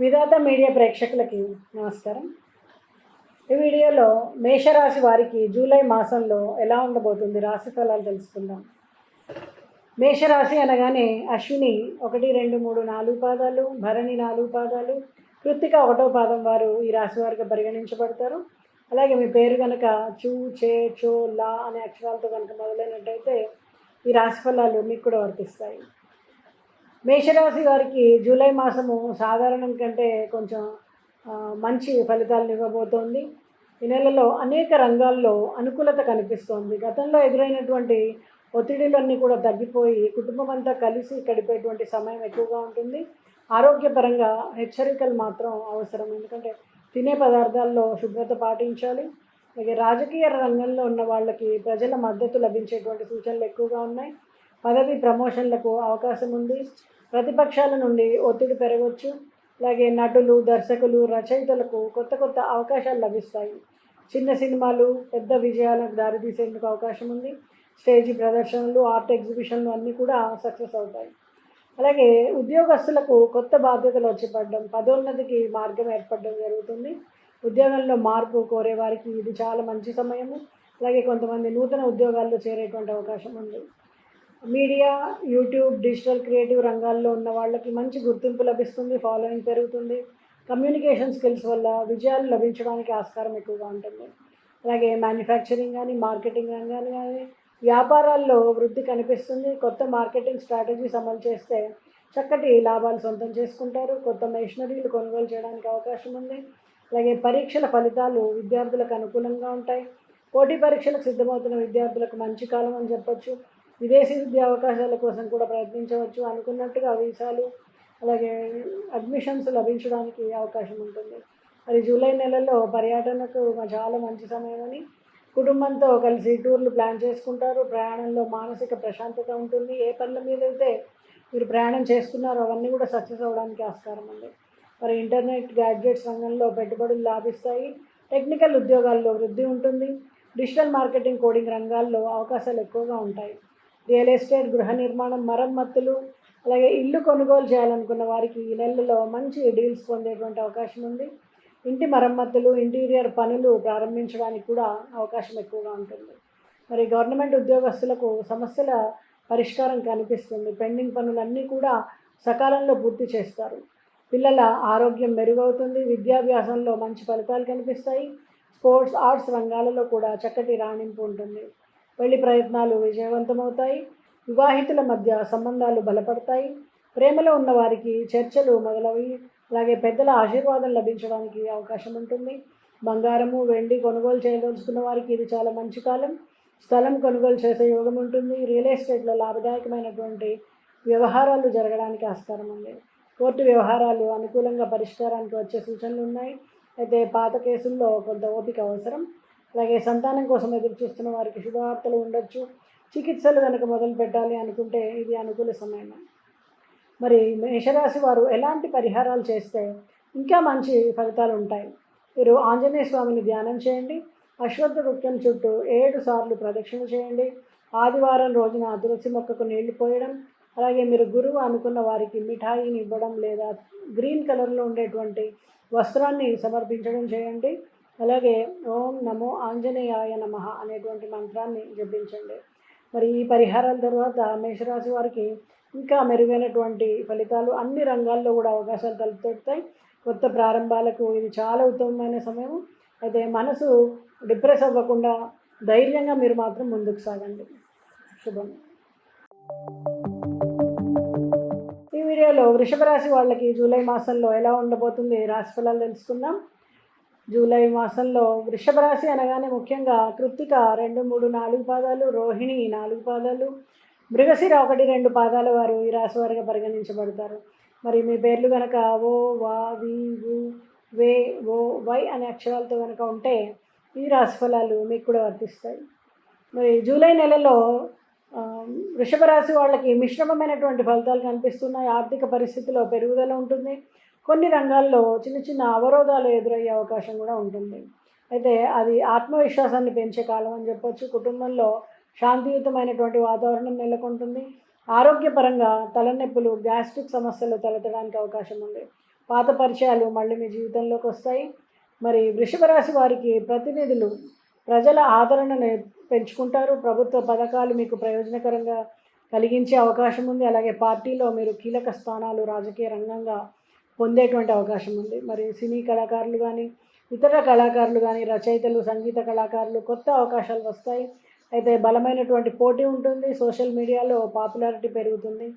విధాత media ప్రేక్షకులకి నమస్కారం. ఈ వీడియోలో మేషరాశి వారికి జూలై మాసంలో ఎలా ఉండబోతుంది రాశి ఫలాలు తెలుసుకుందాం. మేషరాశి అనగానే అశ్విని 1, 2, 3, 4 పాదాలు, భరణి 4 పాదాలు, కృత్తిక 1వ పాదం వారు ఈ రాశి వారికి పరిగణించబడతారు. అలాగే మీ పేరు కనుక చూ, చే, చో, లా అనే అక్షరాలతో కనుక మొదలైనట్టయితే ఈ రాశి ఫలాలు మీకు కూడా వర్తిస్తాయి. మేషరాశి వారికి జూలై మాసము సాధారణం కంటే కొంచెం మంచి ఫలితాలను ఇవ్వబోతోంది. ఈ నెలలో అనేక రంగాల్లో అనుకూలత కనిపిస్తోంది. గతంలో ఎదురైనటువంటి ఒత్తిడిలన్నీ కూడా తగ్గిపోయి కుటుంబం అంతా కలిసి గడిపేటువంటి సమయం ఎక్కువగా ఉంటుంది. ఆరోగ్యపరంగా హెచ్చరికలు మాత్రం అవసరం, ఎందుకంటే తినే పదార్థాల్లో శుభ్రత పాటించాలి. అలాగే రాజకీయ రంగంలో ఉన్న వాళ్ళకి ప్రజల మద్దతు లభించేటువంటి సూచనలు ఎక్కువగా ఉన్నాయి. పదవి ప్రమోషన్లకు అవకాశం ఉంది. ప్రతిపక్షాల నుండి ఒత్తిడి పెరగవచ్చు. అలాగే నటులు, దర్శకులు, రచయితలకు కొత్త కొత్త అవకాశాలు లభిస్తాయి. చిన్న సినిమాలు పెద్ద విజయాలకు దారితీసేందుకు అవకాశం ఉంది. స్టేజీ ప్రదర్శనలు, ఆర్ట్ ఎగ్జిబిషన్లు అన్నీ కూడా సక్సెస్ అవుతాయి. అలాగే ఉద్యోగస్తులకు కొత్త బాధ్యతలు వచ్చి పడడం, పదోన్నతికి మార్గం ఏర్పడడం జరుగుతుంది. ఉద్యోగంలో మార్పు కోరే వారికి ఇది చాలా మంచి సమయము. అలాగే కొంతమంది నూతన ఉద్యోగాల్లో చేరేటువంటి అవకాశం ఉంది. మీడియా, యూట్యూబ్, డిజిటల్ క్రియేటివ్ రంగాల్లో ఉన్న వాళ్ళకి మంచి గుర్తింపు లభిస్తుంది, ఫాలోయింగ్ పెరుగుతుంది. కమ్యూనికేషన్ స్కిల్స్ వల్ల విజయాలు లభించడానికి ఆస్కారం ఎక్కువగా ఉంటుంది. అలాగే మ్యానుఫ్యాక్చరింగ్ కానీ, మార్కెటింగ్ రంగాన్ని కానీ, వ్యాపారాల్లో వృద్ధి కనిపిస్తుంది. కొత్త మార్కెటింగ్ స్ట్రాటజీస్ అమలు చేస్తే చక్కటి లాభాలు సొంతం చేసుకుంటారు. కొత్త మెషినరీలు కొనుగోలు చేయడానికి అవకాశం ఉంది. అలాగే పరీక్షల ఫలితాలు విద్యార్థులకు అనుకూలంగా ఉంటాయి. పోటీ పరీక్షలకు సిద్ధమవుతున్న విద్యార్థులకు మంచి కాలం అని చెప్పొచ్చు. విదేశీ విద్యా అవకాశాల కోసం కూడా ప్రయత్నించవచ్చు. అనుకున్నట్టుగా వీసాలు అలాగే అడ్మిషన్స్ లభించడానికి అవకాశం ఉంటుంది. మరి జూలై నెలలో పర్యటనకు చాలా మంచి సమయం అని, కుటుంబంతో కలిసి టూర్లు ప్లాన్ చేసుకుంటారు. ప్రయాణంలో మానసిక ప్రశాంతత ఉంటుంది. ఏ పనుల మీద అయితే మీరు ప్రయాణం చేస్తున్నారో అవన్నీ కూడా సక్సెస్ అవ్వడానికి ఆస్కారం ఉంది. మరి ఇంటర్నెట్, గ్యాడ్జెట్స్ రంగంలో పెట్టుబడులు లాభిస్తాయి. టెక్నికల్ ఉద్యోగాల్లో వృద్ధి ఉంటుంది. డిజిటల్ మార్కెటింగ్, కోడింగ్ రంగాల్లో అవకాశాలు ఎక్కువగా ఉంటాయి. రియల్ ఎస్టేట్, గృహ నిర్మాణం, మరమ్మతులు, అలాగే ఇల్లు కొనుగోలు చేయాలనుకున్న వారికి ఈ నెలలో మంచి డీల్స్ పొందేటువంటి అవకాశం ఉంది. ఇంటి మరమ్మతులు, ఇంటీరియర్ పనులు ప్రారంభించడానికి కూడా అవకాశం ఎక్కువగా ఉంటుంది. మరి గవర్నమెంట్ ఉద్యోగస్తులకు సమస్యల పరిష్కారం కనిపిస్తుంది. పెండింగ్ పనులన్నీ కూడా సకాలంలో పూర్తి చేస్తారు. పిల్లల ఆరోగ్యం మెరుగవుతుంది. విద్యాభ్యాసంలో మంచి ఫలితాలు కనిపిస్తాయి. స్పోర్ట్స్, ఆర్ట్స్ రంగాలలో కూడా చక్కటి రాణింపు ఉంటుంది. పెళ్లి ప్రయత్నాలు విజయవంతమవుతాయి. వివాహితుల మధ్య సంబంధాలు బలపడతాయి. ప్రేమలో ఉన్న వారికి చర్చలు మొదలవి. అలాగే పెద్దల ఆశీర్వాదం లభించడానికి అవకాశం ఉంటుంది. బంగారము, వెండి కొనుగోలు చేయదలుచుకున్న వారికి ఇది చాలా మంచి కాలం. స్థలం కొనుగోలు చేసే యోగం ఉంటుంది. రియల్ ఎస్టేట్లో లాభదాయకమైనటువంటి వ్యవహారాలు జరగడానికి ఆస్కారం ఉంది. కోర్టు వ్యవహారాలు అనుకూలంగా పరిష్కారానికి వచ్చే సూచనలు ఉన్నాయి. అయితే పాత కేసుల్లో కొంత ఓపిక అవసరం. అలాగే సంతానం కోసం ఎదురు చూస్తున్న వారికి శుభవార్తలు ఉండొచ్చు. చికిత్సలు కనుక మొదలు పెట్టాలి అనుకుంటే ఇది అనుకూల సమయం. మరి మేషరాశి వారు ఎలాంటి పరిహారాలు చేస్తే ఇంకా మంచి ఫలితాలు ఉంటాయి? మీరు ఆంజనేయ స్వామిని ధ్యానం చేయండి. అశ్వత్థ వృక్షం చుట్టూ 7 సార్లు ప్రదక్షిణ చేయండి. ఆదివారం రోజున తులసి మొక్కకు నీళ్లు పోయడం, అలాగే మీరు గురువు అనుకున్న వారికి మిఠాయిని ఇవ్వడం లేదా గ్రీన్ కలర్లో ఉండేటువంటి వస్త్రాన్ని సమర్పించడం చేయండి. అలాగే ఓం నమో ఆంజనేయాయ నమః అనేటువంటి మంత్రాన్ని జపించండి. మరి ఈ పరిహారాల తర్వాత మేషరాశి వారికి ఇంకా మెరుగైనటువంటి ఫలితాలు, అన్ని రంగాల్లో కూడా అవకాశాలు తలెత్తుతాయి. కొత్త ప్రారంభాలకు ఇది చాలా ఉత్తమమైన సమయం. అయితే మనసు డిప్రెస్ అవ్వకుండా ధైర్యంగా మీరు మాత్రం ముందుకు సాగండి. శుభం. ఈ వీడియోలో వృషభ రాశి వాళ్ళకి జూలై మాసంలో ఎలా ఉండబోతుంది రాశి ఫలాలు తెలుసుకుందాం. జూలై మాసంలో వృషభ రాశి అనగానే ముఖ్యంగా కృత్తిక 2, 3, 4 పాదాలు, రోహిణి 4 పాదాలు, మృగశిర 1, 2 పాదాల వారు ఈ రాశి వారిగా పరిగణించబడతారు. మరి మీ పేర్లు కనుక ఓ, వా, వి, వు, వే, ఓ, వై అనే అక్షరాలతో కనుక ఉంటే ఈ రాశి ఫలాలు మీకు కూడా వర్తిస్తాయి. మరి జూలై నెలలో వృషభ రాశి వాళ్ళకి మిశ్రమమైనటువంటి ఫలితాలు కనిపిస్తున్నాయి. ఆర్థిక పరిస్థితిలో పెరుగుదల ఉంటుంది. కొన్ని రంగాల్లో చిన్న చిన్న అవరోధాలు ఎదురయ్యే అవకాశం కూడా ఉంటుంది. అయితే అది ఆత్మవిశ్వాసాన్ని పెంచే కాలం అని చెప్పొచ్చు. కుటుంబంలో శాంతియుతమైనటువంటి వాతావరణం నెలకొంటుంది. ఆరోగ్యపరంగా తలనొప్పులు, గ్యాస్ట్రిక్ సమస్యలు తలెత్తడానికి అవకాశం ఉంది. పాత పరిచయాలు మళ్ళీ మీ జీవితంలోకి వస్తాయి. మరి వృషభ రాశి వారికి ప్రతినిధులు ప్రజల ఆదరణను పెంచుకుంటారు. ప్రభుత్వ పథకాలు మీకు ప్రయోజనకరంగా కలిగించే అవకాశం ఉంది. అలాగే పార్టీలో మీరు కీలక స్థానాలు రాజకీయ రంగంగా పొందేటువంటి అవకాశం ఉంది. మరి సినీ కళాకారులు కానీ, ఇతర కళాకారులు కానీ, రచయితలు, సంగీత కళాకారులు కొత్త అవకాశాలు వస్తాయి. అయితే బలమైనటువంటి పోటీ ఉంటుంది. సోషల్ మీడియాలో పాపులారిటీ పెరుగుతుంది.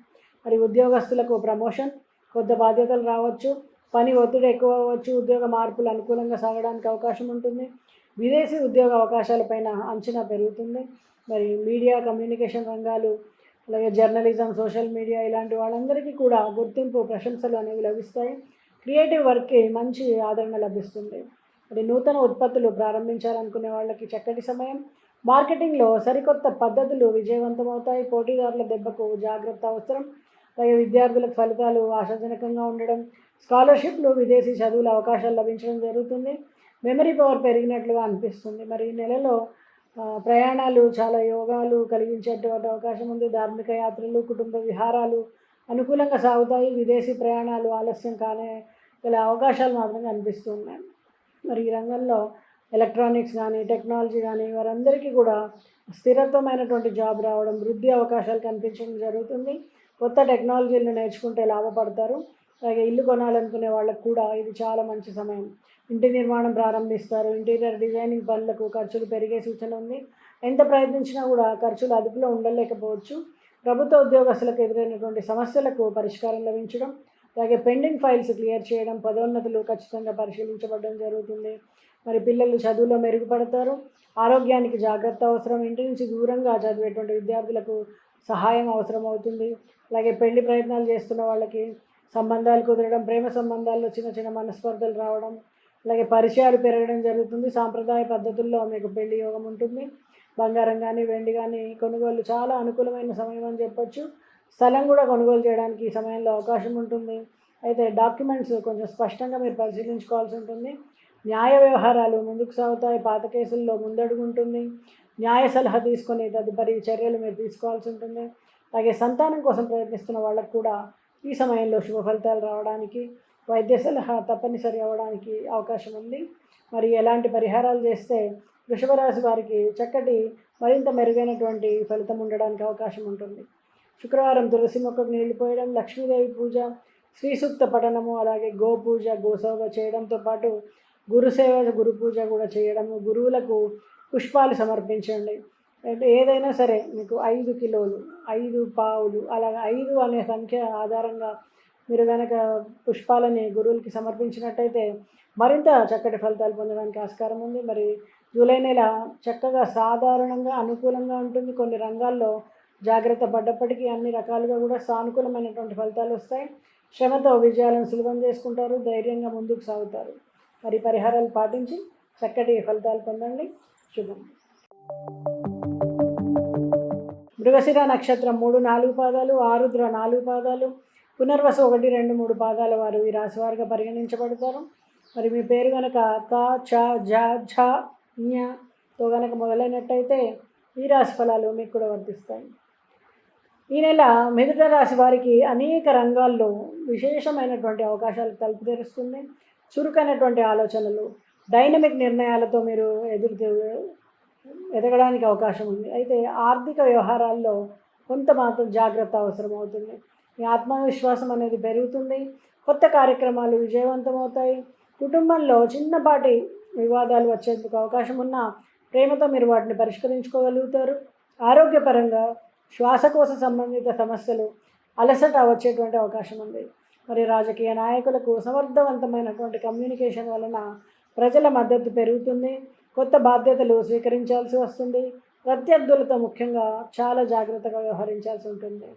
మరి ఉద్యోగస్తులకు ప్రమోషన్, కొత్త బాధ్యతలు రావచ్చు, పని ఒత్తిడి ఎక్కువ అవ్వచ్చు, ఉద్యోగ మార్పులు అనుకూలంగా సాగడానికి అవకాశం ఉంటుంది. విదేశీ ఉద్యోగ అవకాశాలపైన అంచనా పెరుగుతుంది. మరి మీడియా, కమ్యూనికేషన్ రంగాలు, అలాగే జర్నలిజం, సోషల్ మీడియా ఇలాంటి వాళ్ళందరికీ కూడా గుర్తింపు, ప్రశంసలు అనేవి లభిస్తాయి. క్రియేటివ్ వర్క్కి మంచి ఆదరణ లభిస్తుంది. మరి నూతన ఉత్పత్తులు ప్రారంభించాలనుకునే వాళ్ళకి చక్కటి సమయం. మార్కెటింగ్లో సరికొత్త పద్ధతులు విజయవంతమవుతాయి. పోటీదారుల దెబ్బకు జాగ్రత్త అవసరం. అలాగే విద్యార్థులకు ఫలితాలు ఆశాజనకంగా ఉండడం, స్కాలర్షిప్లు, విదేశీ చదువుల అవకాశాలు లభించడం జరుగుతుంది. మెమరీ పవర్ పెరిగినట్లుగా అనిపిస్తుంది. మరి ఈ నెలలో ప్రయాణాలు చాలా యోగాలు కలిగించేటువంటి అవకాశం ఉంది. ధార్మిక యాత్రలు, కుటుంబ విహారాలు అనుకూలంగా సాగుతాయి. విదేశీ ప్రయాణాలు ఆలస్యం కానే గల అవకాశాలు మాత్రం కనిపిస్తూ ఉన్నాయి. మరి ఈ రంగంలో ఎలక్ట్రానిక్స్ కానీ, టెక్నాలజీ కానీ వారందరికీ కూడా స్థిరత్వమైనటువంటి జాబ్ రావడం, వృద్ధి అవకాశాలు కనిపించడం జరుగుతుంది. కొత్త టెక్నాలజీలను నేర్చుకుంటే లాభపడతారు. అలాగే ఇల్లు కొనాలనుకునే వాళ్ళకు కూడా ఇది చాలా మంచి సమయం. ఇంటి నిర్మాణం ప్రారంభిస్తారు. ఇంటీరియర్ డిజైనింగ్ పనులకు ఖర్చులు పెరిగే సూచన ఉంది. ఎంత ప్రయత్నించినా కూడా ఖర్చులు అదుపులో ఉండలేకపోవచ్చు. ప్రభుత్వ ఉద్యోగస్తులకు ఎదురైనటువంటి సమస్యలకు పరిష్కారం లభించడం, అలాగే పెండింగ్ ఫైల్స్ క్లియర్ చేయడం, పదోన్నతులు ఖచ్చితంగా పరిశీలించబడడం జరుగుతుంది. మరి పిల్లలు చదువులో మెరుగుపడతారు. ఆరోగ్యానికి జాగ్రత్త అవసరం. ఇంటి నుంచి దూరంగా చదివేటువంటి విద్యార్థులకు సహాయం అవసరం అవుతుంది. అలాగే పెళ్లి ప్రయత్నాలు చేస్తున్న వాళ్ళకి సంబంధాలు కుదరడం, ప్రేమ సంబంధాల్లో చిన్న చిన్న మనస్పర్ధలు రావడం, అలాగే పరిచయాలు పెరగడం జరుగుతుంది. సాంప్రదాయ పద్ధతుల్లో మీకు పెళ్లి యోగం ఉంటుంది. బంగారం కానీ, వెండి కానీ కొనుగోలు చాలా అనుకూలమైన సమయం అని చెప్పొచ్చు. స్థలం కూడా కొనుగోలు చేయడానికి ఈ సమయంలో అవకాశం ఉంటుంది. అయితే డాక్యుమెంట్స్ కొంచెం స్పష్టంగా మీరు పరిశీలించుకోవాల్సి ఉంటుంది. న్యాయ వ్యవహారాలు ముందుకు సాగుతాయి. పాత కేసుల్లో ముందడుగు ఉంటుంది. న్యాయ సలహా తీసుకొని తదుపరి చర్యలు మీరు తీసుకోవాల్సి ఉంటుంది. అలాగే సంతానం కోసం ప్రయత్నిస్తున్న వాళ్ళకు కూడా ఈ సమయంలో శుభ ఫలితాలు రావడానికి, వైద్య సలహా తప్పనిసరి అవ్వడానికి అవకాశం ఉంది. మరి ఎలాంటి పరిహారాలు చేస్తే వృషభ రాశి వారికి చక్కటి మరింత మెరుగైనటువంటి ఫలితం ఉండడానికి అవకాశం ఉంటుంది. శుక్రవారం తులసి మొక్కకు నీళ్లు పోయడం, లక్ష్మీదేవి పూజ, శ్రీ సూక్త పఠనము, అలాగే గోపూజ, గోసేవ చేయడంతో పాటు గురుసేవ, గురు పూజ కూడా చేయడము, గురువులకు పుష్పాలు సమర్పించండి. అంటే ఏదైనా సరే మీకు 5 కిలోలు, 5 పావులు, అలాగే 5 అనే సంఖ్య ఆధారంగా మీరు కనుక పుష్పాలని గురువులకి సమర్పించినట్టయితే మరింత చక్కటి ఫలితాలు పొందడానికి ఆస్కారం ఉంది. మరి జూలై నెల చక్కగా సాధారణంగా అనుకూలంగా ఉంటుంది. కొన్ని రంగాల్లో జాగ్రత్త పడ్డప్పటికీ అన్ని రకాలుగా కూడా సానుకూలమైనటువంటి ఫలితాలు వస్తాయి. శ్రమతో విజయాలను సులభం చేసుకుంటారు. ధైర్యంగా ముందుకు సాగుతారు. మరి పరిహారాలు పాటించి చక్కటి ఫలితాలు పొందండి. శుభం. మృగశిర నక్షత్రం 3, 4 పాదాలు, ఆరుద్ర 4 పాదాలు, పునర్వసు 1, 2, 3 పాదాల వారు ఈ రాశి వారిగా పరిగణించబడతారు. మరి మీ పేరు కనుక క, చ, జ, ఝ, ఞతో కనుక మొదలైనట్టయితే ఈ రాశి ఫలాలు మీకు కూడా వర్తిస్తాయి. ఈ నెల మిథున రాశి వారికి అనేక రంగాల్లో విశేషమైనటువంటి అవకాశాలు తలుపు తెరుస్తుంది. చురుకైనటువంటి ఆలోచనలు, డైనమిక్ నిర్ణయాలతో మీరు ఎదగడానికి అవకాశం ఉంది. అయితే ఆర్థిక వ్యవహారాల్లో కొంత మాత్రం జాగ్రత్త అవసరం అవుతుంది. మీ ఆత్మవిశ్వాసం అనేది పెరుగుతుంది. కొత్త కార్యక్రమాలు విజయవంతమవుతాయి. కుటుంబంలో చిన్నపాటి వివాదాలు వచ్చేందుకు అవకాశం ఉన్న ప్రేమతో మీరు వాటిని పరిష్కరించుకోగలుగుతారు. ఆరోగ్యపరంగా శ్వాసకోశ సంబంధిత సమస్యలు, అలసట వచ్చేటువంటి అవకాశం ఉంది. మరి రాజకీయ నాయకులకు సమర్థవంతమైనటువంటి కమ్యూనికేషన్ వలన ప్రజల మద్దతు పెరుగుతుంది. కొత్త బాధ్యతలు స్వీకరించాల్సి వస్తుంది. ప్రత్యర్థులతో ముఖ్యంగా చాలా జాగ్రత్తగా వ్యవహరించాల్సి ఉంటుంది.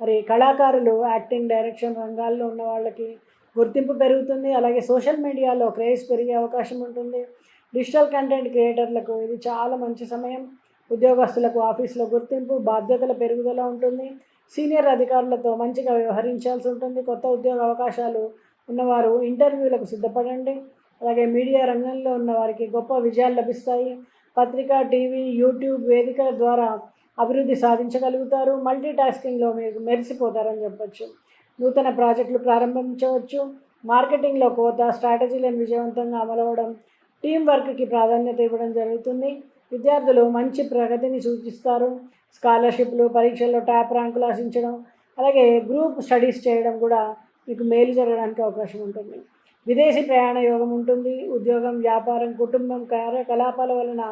మరి కళాకారులు, యాక్టింగ్, డైరెక్షన్ రంగాల్లో ఉన్న వాళ్ళకి గుర్తింపు పెరుగుతుంది. అలాగే సోషల్ మీడియాలో క్రేజ్ పెరిగే అవకాశం ఉంటుంది. డిజిటల్ కంటెంట్ క్రియేటర్లకు ఇది చాలా మంచి సమయం. ఉద్యోగస్తులకు ఆఫీసులో గుర్తింపు, బాధ్యతల పెరుగుదల ఉంటుంది. సీనియర్ అధికారులతో మంచిగా వ్యవహరించాల్సి ఉంటుంది. కొత్త ఉద్యోగ అవకాశాలు ఉన్నవారు ఇంటర్వ్యూలకు సిద్ధపడండి. అలాగే మీడియా రంగంలో ఉన్న వారికి గొప్ప విజయాలు లభిస్తాయి. పత్రిక, టీవీ, యూట్యూబ్ వేదిక ద్వారా అభివృద్ధి సాధించగలుగుతారు. మల్టీ టాస్కింగ్లో మీరు మెరిసిపోతారని చెప్పచ్చు. నూతన ప్రాజెక్టులు ప్రారంభించవచ్చు. మార్కెటింగ్లో కోత, స్ట్రాటజీలను విజయవంతంగా అమలవడం, టీం వర్క్కి ప్రాధాన్యత ఇవ్వడం జరుగుతుంది. విద్యార్థులు మంచి ప్రగతిని సూచిస్తారు. స్కాలర్షిప్లు, పరీక్షల్లో టాప్ ర్యాంకులు ఆశించడం, అలాగే గ్రూప్ స్టడీస్ చేయడం కూడా మీకు మేలు జరగడానికి అవకాశం ఉంటుంది. విదేశీ ప్రయాణ యోగం ఉంటుంది. ఉద్యోగం, వ్యాపారం, కుటుంబం, కార్యకలాపాల వలన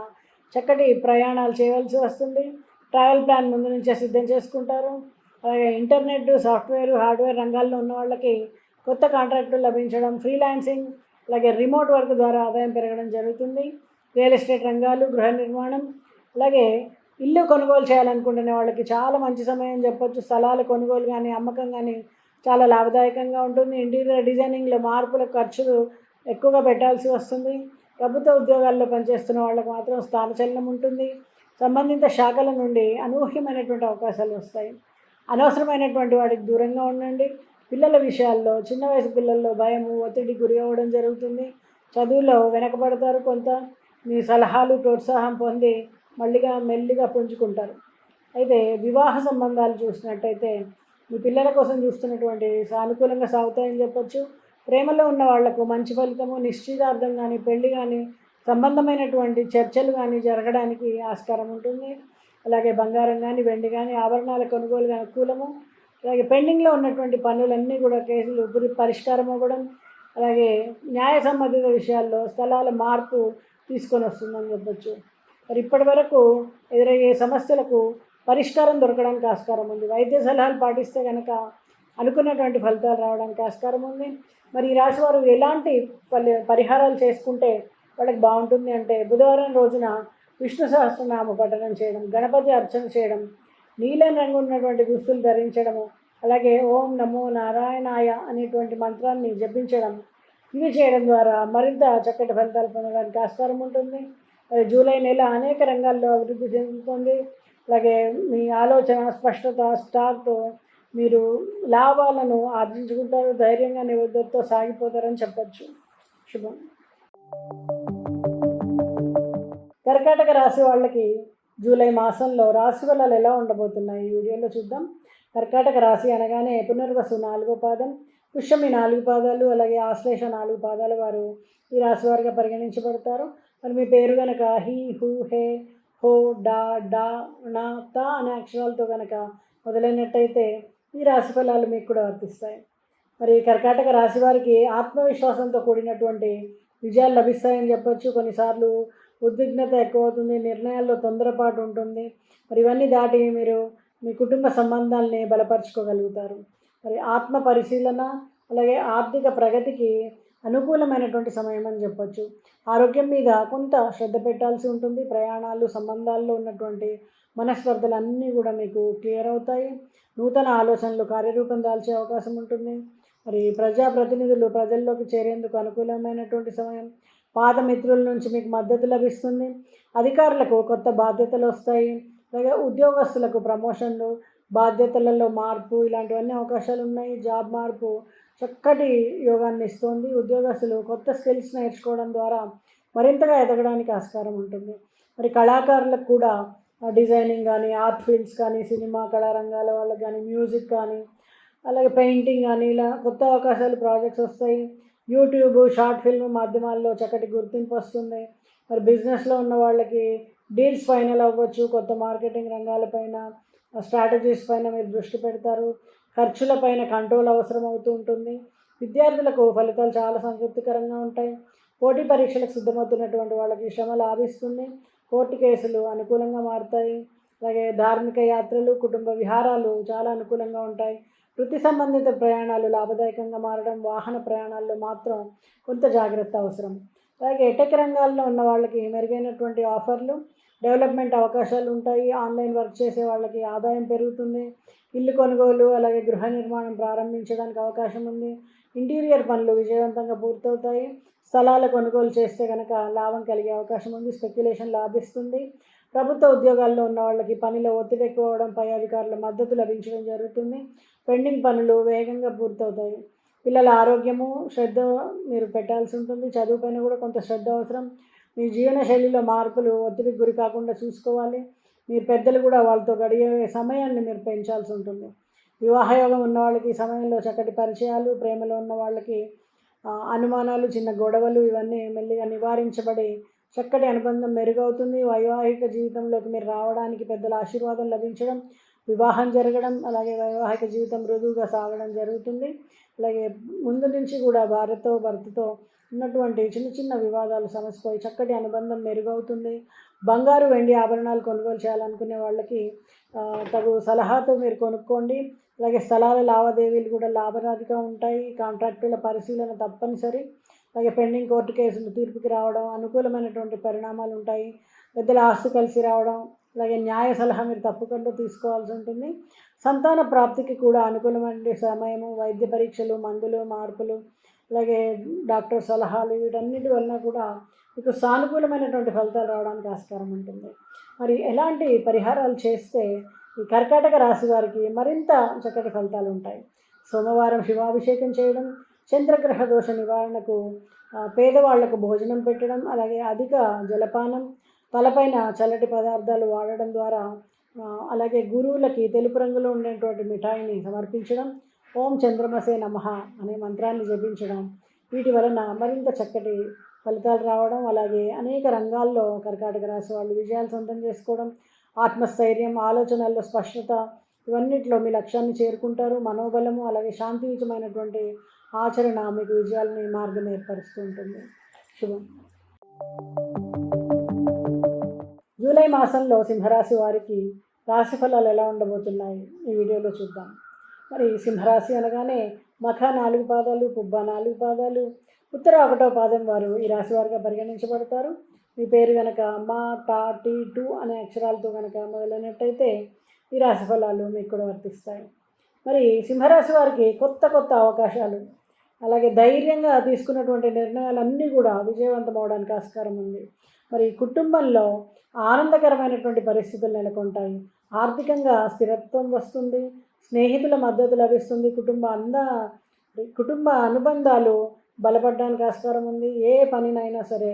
చక్కటి ప్రయాణాలు చేయవలసి వస్తుంది. ట్రావెల్ ప్లాన్ ముందు నుంచే సిద్ధం చేసుకుంటారు. అలాగే ఇంటర్నెట్, సాఫ్ట్వేర్, హార్డ్వేర్ రంగాల్లో ఉన్న వాళ్ళకి కొత్త కాంట్రాక్టులు లభించడం, ఫ్రీలాన్సింగ్, అలాగే రిమోట్ వర్క్ ద్వారా ఆదాయం పెరగడం జరుగుతుంది. రియల్ ఎస్టేట్ రంగాలు, గృహ నిర్మాణం, అలాగే ఇల్లు కొనుగోలు చేయాలనుకుంటున్న వాళ్ళకి చాలా మంచి సమయం చెప్పొచ్చు. స్థలాల కొనుగోలు కానీ, అమ్మకం కానీ చాలా లాభదాయకంగా ఉంటుంది. ఇంటీరియర్ డిజైనింగ్లో మార్పుల ఖర్చులు ఎక్కువగా పెట్టాల్సి వస్తుంది. ప్రభుత్వ ఉద్యోగాల్లో పనిచేస్తున్న వాళ్ళకి మాత్రం స్థానచలనం ఉంటుంది. సంబంధిత శాఖల నుండి అనూహ్యమైనటువంటి అవకాశాలు వస్తాయి. అనవసరమైనటువంటి వాటికి దూరంగా ఉండండి. పిల్లల విషయాల్లో, చిన్న వయసు పిల్లల్లో భయము, ఒత్తిడికి గురి అవ్వడం జరుగుతుంది. చదువులో వెనకబడతారు. కొంత మీ సలహాలు, ప్రోత్సాహం పొంది మెల్లిగా పుంజుకుంటారు. అయితే వివాహ సంబంధాలు చూసినట్టయితే మీ పిల్లల కోసం చూస్తున్నటువంటి సానుకూలంగా సాగుతాయని చెప్పొచ్చు. ప్రేమలో ఉన్న వాళ్లకు మంచి ఫలితము, నిశ్చితార్థం కానీ, పెళ్లి కానీ, సంబంధమైనటువంటి చర్చలు కానీ జరగడానికి ఆస్కారం ఉంటుంది. అలాగే బంగారం కానీ, వెండి కానీ, ఆభరణాల కొనుగోలు అనుకూలము. అలాగే పెండింగ్లో ఉన్నటువంటి పనులన్నీ కూడా కేసులు పరిష్కారం అవ్వడం, అలాగే న్యాయ సంబంధిత విషయాల్లో స్థలాల మార్పు తీసుకొని వస్తుందని చెప్పొచ్చు. మరి ఇప్పటి వరకు ఎదురయ్యే సమస్యలకు పరిష్కారం దొరకడానికి ఆస్కారం ఉంది. వైద్య సలహాలు పాటిస్తే కనుక అనుకున్నటువంటి ఫలితాలు రావడానికి ఆస్కారం ఉంది. మరి ఈ రాశి వారు ఎలాంటి పరిహారాలు చేసుకుంటే వాళ్ళకి బాగుంటుంది అంటే, బుధవారం రోజున విష్ణు సహస్రనామ పఠనం చేయడం, గణపతి అర్చన చేయడం, నీలం రంగు ఉన్నటువంటి దుస్తులు ధరించడము, అలాగే ఓం నమో నారాయణాయ అనేటువంటి మంత్రాన్ని జపించడం, ఇవి చేయడం ద్వారా మరింత చక్కటి ఫలితాలు పొందడానికి ఆస్కారం ఉంటుంది. జూలై నెల అనేక రంగాల్లో అభివృద్ధి చెందుతుంది. అలాగే మీ ఆలోచన స్పష్టత, స్టార్తో మీరు లాభాలను ఆర్జించుకుంటారు. ధైర్యంగా నిబద్ధతతో సాగిపోతారని చెప్పచ్చు. శుభం. కర్కాటక రాశి వాళ్ళకి జూలై మాసంలో రాశి ఫలాలు ఎలా ఉండబోతున్నాయి ఈ వీడియోలో చూద్దాం. కర్కాటక రాశి అనగానే పునర్వసు 4వ పాదం, పుష్యమి 4 పాదాలు, అలాగే ఆశ్లేష 4 పాదాల వారు ఈ రాశి వారిగా పరిగణించబడతారు. మరి మీ పేరు కనుక హీ, హూ, హే, హో, డా, డా, నా, తా అనే అక్షరాలతో కనుక మొదలైనట్టయితే ఈ రాశి ఫలాలు మీకు కూడా వర్తిస్తాయి. మరి కర్కాటక రాశి వారికి ఆత్మవిశ్వాసంతో కూడినటువంటి విజయాలు లభిస్తాయని చెప్పొచ్చు. కొన్నిసార్లు ఉద్విగ్నత ఎక్కువ అవుతుంది, నిర్ణయాల్లో తొందరపాటు ఉంటుంది. మరి ఇవన్నీ దాటి మీరు మీ కుటుంబ సంబంధాలని బలపరుచుకోగలుగుతారు. మరి ఆత్మ పరిశీలన, అలాగే ఆర్థిక ప్రగతికి అనుకూలమైనటువంటి సమయం అని చెప్పొచ్చు. ఆరోగ్యం మీద కొంత శ్రద్ధ పెట్టాల్సి ఉంటుంది. ప్రయాణాలు, సంబంధాల్లో ఉన్నటువంటి మనస్పర్ధలు అన్నీ కూడా మీకు క్లియర్ అవుతాయి. నూతన ఆలోచనలు కార్యరూపం దాల్చే అవకాశం ఉంటుంది. మరి ప్రజాప్రతినిధులు ప్రజల్లోకి చేరేందుకు అనుకూలమైనటువంటి సమయం. పాత మిత్రుల నుంచి మీకు మద్దతు లభిస్తుంది. అధికారులకు కొత్త బాధ్యతలు వస్తాయి. అలాగే ఉద్యోగస్తులకు ప్రమోషన్లు, బాధ్యతలలో మార్పు, ఇలాంటివన్నీ అవకాశాలు ఉన్నాయి. జాబ్ మార్పు చక్కటి యోగాన్ని ఇస్తుంది. ఉద్యోగస్తులు కొత్త స్కిల్స్ నేర్చుకోవడం ద్వారా మరింతగా ఎదగడానికి ఆస్కారం ఉంటుంది. మరి కళాకారులకు కూడా డిజైనింగ్ కానీ, ఆర్ట్ ఫీల్డ్స్ కానీ, సినిమా కళారంగాల వాళ్ళకి కానీ, మ్యూజిక్ కానీ, అలాగే పెయింటింగ్ కానీ, ఇలా కొత్త అవకాశాలు, ప్రాజెక్ట్స్ వస్తాయి. యూట్యూబ్, షార్ట్ ఫిల్మ్ మాధ్యమాల్లో చక్కటి గుర్తింపు వస్తుంది. మరి బిజినెస్లో ఉన్న వాళ్ళకి డీల్స్ ఫైనల్ అవ్వచ్చు. కొత్త మార్కెటింగ్ రంగాలపైన, స్ట్రాటజీస్ పైన మీరు దృష్టి పెడతారు. ఖర్చులపైన కంట్రోల్ అవసరం అవుతూ ఉంటుంది. విద్యార్థులకు ఫలితాలు చాలా సంతృప్తికరంగా ఉంటాయి. పోటీ పరీక్షలకు సిద్ధమవుతున్నటువంటి వాళ్ళకి శ్రమ లాభిస్తుంది. కోర్టు కేసులు అనుకూలంగా మారుతాయి. అలాగే ధార్మిక యాత్రలు, కుటుంబ విహారాలు చాలా అనుకూలంగా ఉంటాయి. వృత్తి సంబంధిత ప్రయాణాలు లాభదాయకంగా మారడం, వాహన ప్రయాణాల్లో మాత్రం కొంత జాగ్రత్త అవసరం. అలాగే టెక్ రంగాల్లో ఉన్న వాళ్ళకి మెరుగైనటువంటి ఆఫర్లు, డెవలప్మెంట్ అవకాశాలు ఉంటాయి. ఆన్లైన్ వర్క్ చేసే వాళ్ళకి ఆదాయం పెరుగుతుంది. ఇల్లు కొనుగోలు, అలాగే గృహ నిర్మాణం ప్రారంభించడానికి అవకాశం ఉంది. ఇంటీరియర్ పనులు విజయవంతంగా పూర్తవుతాయి. స్థలాల కొనుగోలు చేస్తే కనుక లాభం కలిగే అవకాశం ఉంది. స్పెక్యులేషన్ లాభిస్తుంది. ప్రభుత్వ ఉద్యోగాల్లో ఉన్న వాళ్ళకి పనిలో ఒత్తిడి ఎక్కువ అవడం, పై అధికారుల మద్దతు లభించడం జరుగుతుంది. పెండింగ్ పనులు వేగంగా పూర్తవుతాయి. పిల్లల ఆరోగ్యము, శ్రద్ధ మీరు పెట్టాల్సి ఉంటుంది. చదువుపైన కూడా కొంత శ్రద్ధ అవసరం. మీ జీవన శైలిలో మార్పులు, ఒత్తిడికి గురి కాకుండా చూసుకోవాలి. మీరు పెద్దలు కూడా వాళ్ళతో గడిగే సమయాన్ని మీరు పెంచాల్సి ఉంటుంది. వివాహయోగం ఉన్న వాళ్ళకి ఈ సమయంలో చక్కటి పరిచయాలు, ప్రేమలో ఉన్న వాళ్ళకి అనుమానాలు, చిన్న గొడవలు ఇవన్నీ మెల్లిగా నివారించబడి చక్కటి అనుబంధం మెరుగవుతుంది. వైవాహిక జీవితంలోకి మీరు రావడానికి పెద్దల ఆశీర్వాదం లభించడం, వివాహం జరగడం, అలాగే వైవాహిక జీవితం మృదువుగా సాగడం జరుగుతుంది. అలాగే ముందు నుంచి కూడా భర్తతో ఉన్నటువంటి చిన్న చిన్న వివాదాలు సమసిపోయి చక్కటి అనుబంధం మెరుగవుతుంది. బంగారు, వెండి ఆభరణాలు కొనుగోలు చేయాలనుకునే వాళ్ళకి తగు సలహాతో మీరు కొనుక్కోండి. అలాగే స్థలాల లావాదేవీలు కూడా లాభదాయకంగా ఉంటాయి. కాంట్రాక్టుల పరిశీలన తప్పనిసరి. అలాగే పెండింగ్ కోర్టు కేసులు తీర్పుకి రావడం, అనుకూలమైనటువంటి పరిణామాలు ఉంటాయి. పెద్దల ఆస్తి కలిసి రావడం, అలాగే న్యాయ సలహా మీరు తప్పకుండా తీసుకోవాల్సి ఉంటుంది. సంతాన ప్రాప్తికి కూడా అనుకూలమైన సమయము. వైద్య పరీక్షలు, మందులు, మార్పులు, అలాగే డాక్టర్ సలహాలు వీటన్నిటి వలన కూడా మీకు సానుకూలమైనటువంటి ఫలితాలు రావడానికి ఆస్కారం ఉంటుంది. మరి ఎలాంటి పరిహారాలు చేస్తే ఈ కర్కాటక రాశి వారికి మరింత చక్కటి ఫలితాలు ఉంటాయి? సోమవారం శివాభిషేకం చేయడం, చంద్రగ్రహ దోష నివారణకు పేదవాళ్లకు భోజనం పెట్టడం, అలాగే అధిక జలపానం, తలపైన చల్లటి పదార్థాలు వాడడం ద్వారా, అలాగే గురువులకి తెలుపు రంగులో ఉండేటువంటి మిఠాయిని సమర్పించడం, ఓం చంద్రమసే నమః అనే మంత్రాన్ని జపించడం, వీటి వలన మరింత చక్కటి ఫలితాలు రావడం, అలాగే అనేక రంగాల్లో కర్కాటక రాశి వాళ్ళు విజయాలు సొంతం చేసుకోవడం, ఆత్మస్థైర్యం, ఆలోచనల్లో స్పష్టత, ఇవన్నిటిలో మీ లక్ష్యాన్ని చేరుకుంటారు. మనోబలము, అలాగే శాంతియుతమైనటువంటి ఆచరణ మీకు విజయాలని మార్గం ఏర్పరుస్తూ ఉంటుంది. శుభం. జూలై మాసంలో సింహరాశి వారికి రాశి ఫలాలు ఎలా ఉండబోతున్నాయి ఈ వీడియోలో చూద్దాం. మరి సింహరాశి అనగానే మఖ 4 పాదాలు, పుబ్బ 4 పాదాలు, ఉత్తర 1వ పాదం వారు ఈ రాశి వారిగా పరిగణించబడతారు. మీ పేరు కనుక మా, టా, టీ, టు అనే అక్షరాలతో కనుక మొదలైనట్టయితే ఈ రాశి ఫలాలు మీకు కూడా వర్తిస్తాయి. మరి సింహరాశి వారికి కొత్త అవకాశాలు, అలాగే ధైర్యంగా తీసుకున్నటువంటి నిర్ణయాలన్నీ కూడా విజయవంతం అవడానికి ఆస్కారం ఉంది. మరి కుటుంబంలో ఆనందకరమైనటువంటి పరిస్థితులు నెలకొంటాయి. ఆర్థికంగా స్థిరత్వం వస్తుంది. స్నేహితుల మద్దతు లభిస్తుంది. కుటుంబ అనుబంధాలు బలపడడానికి ఆస్కారం ఉంది. ఏ పనినైనా సరే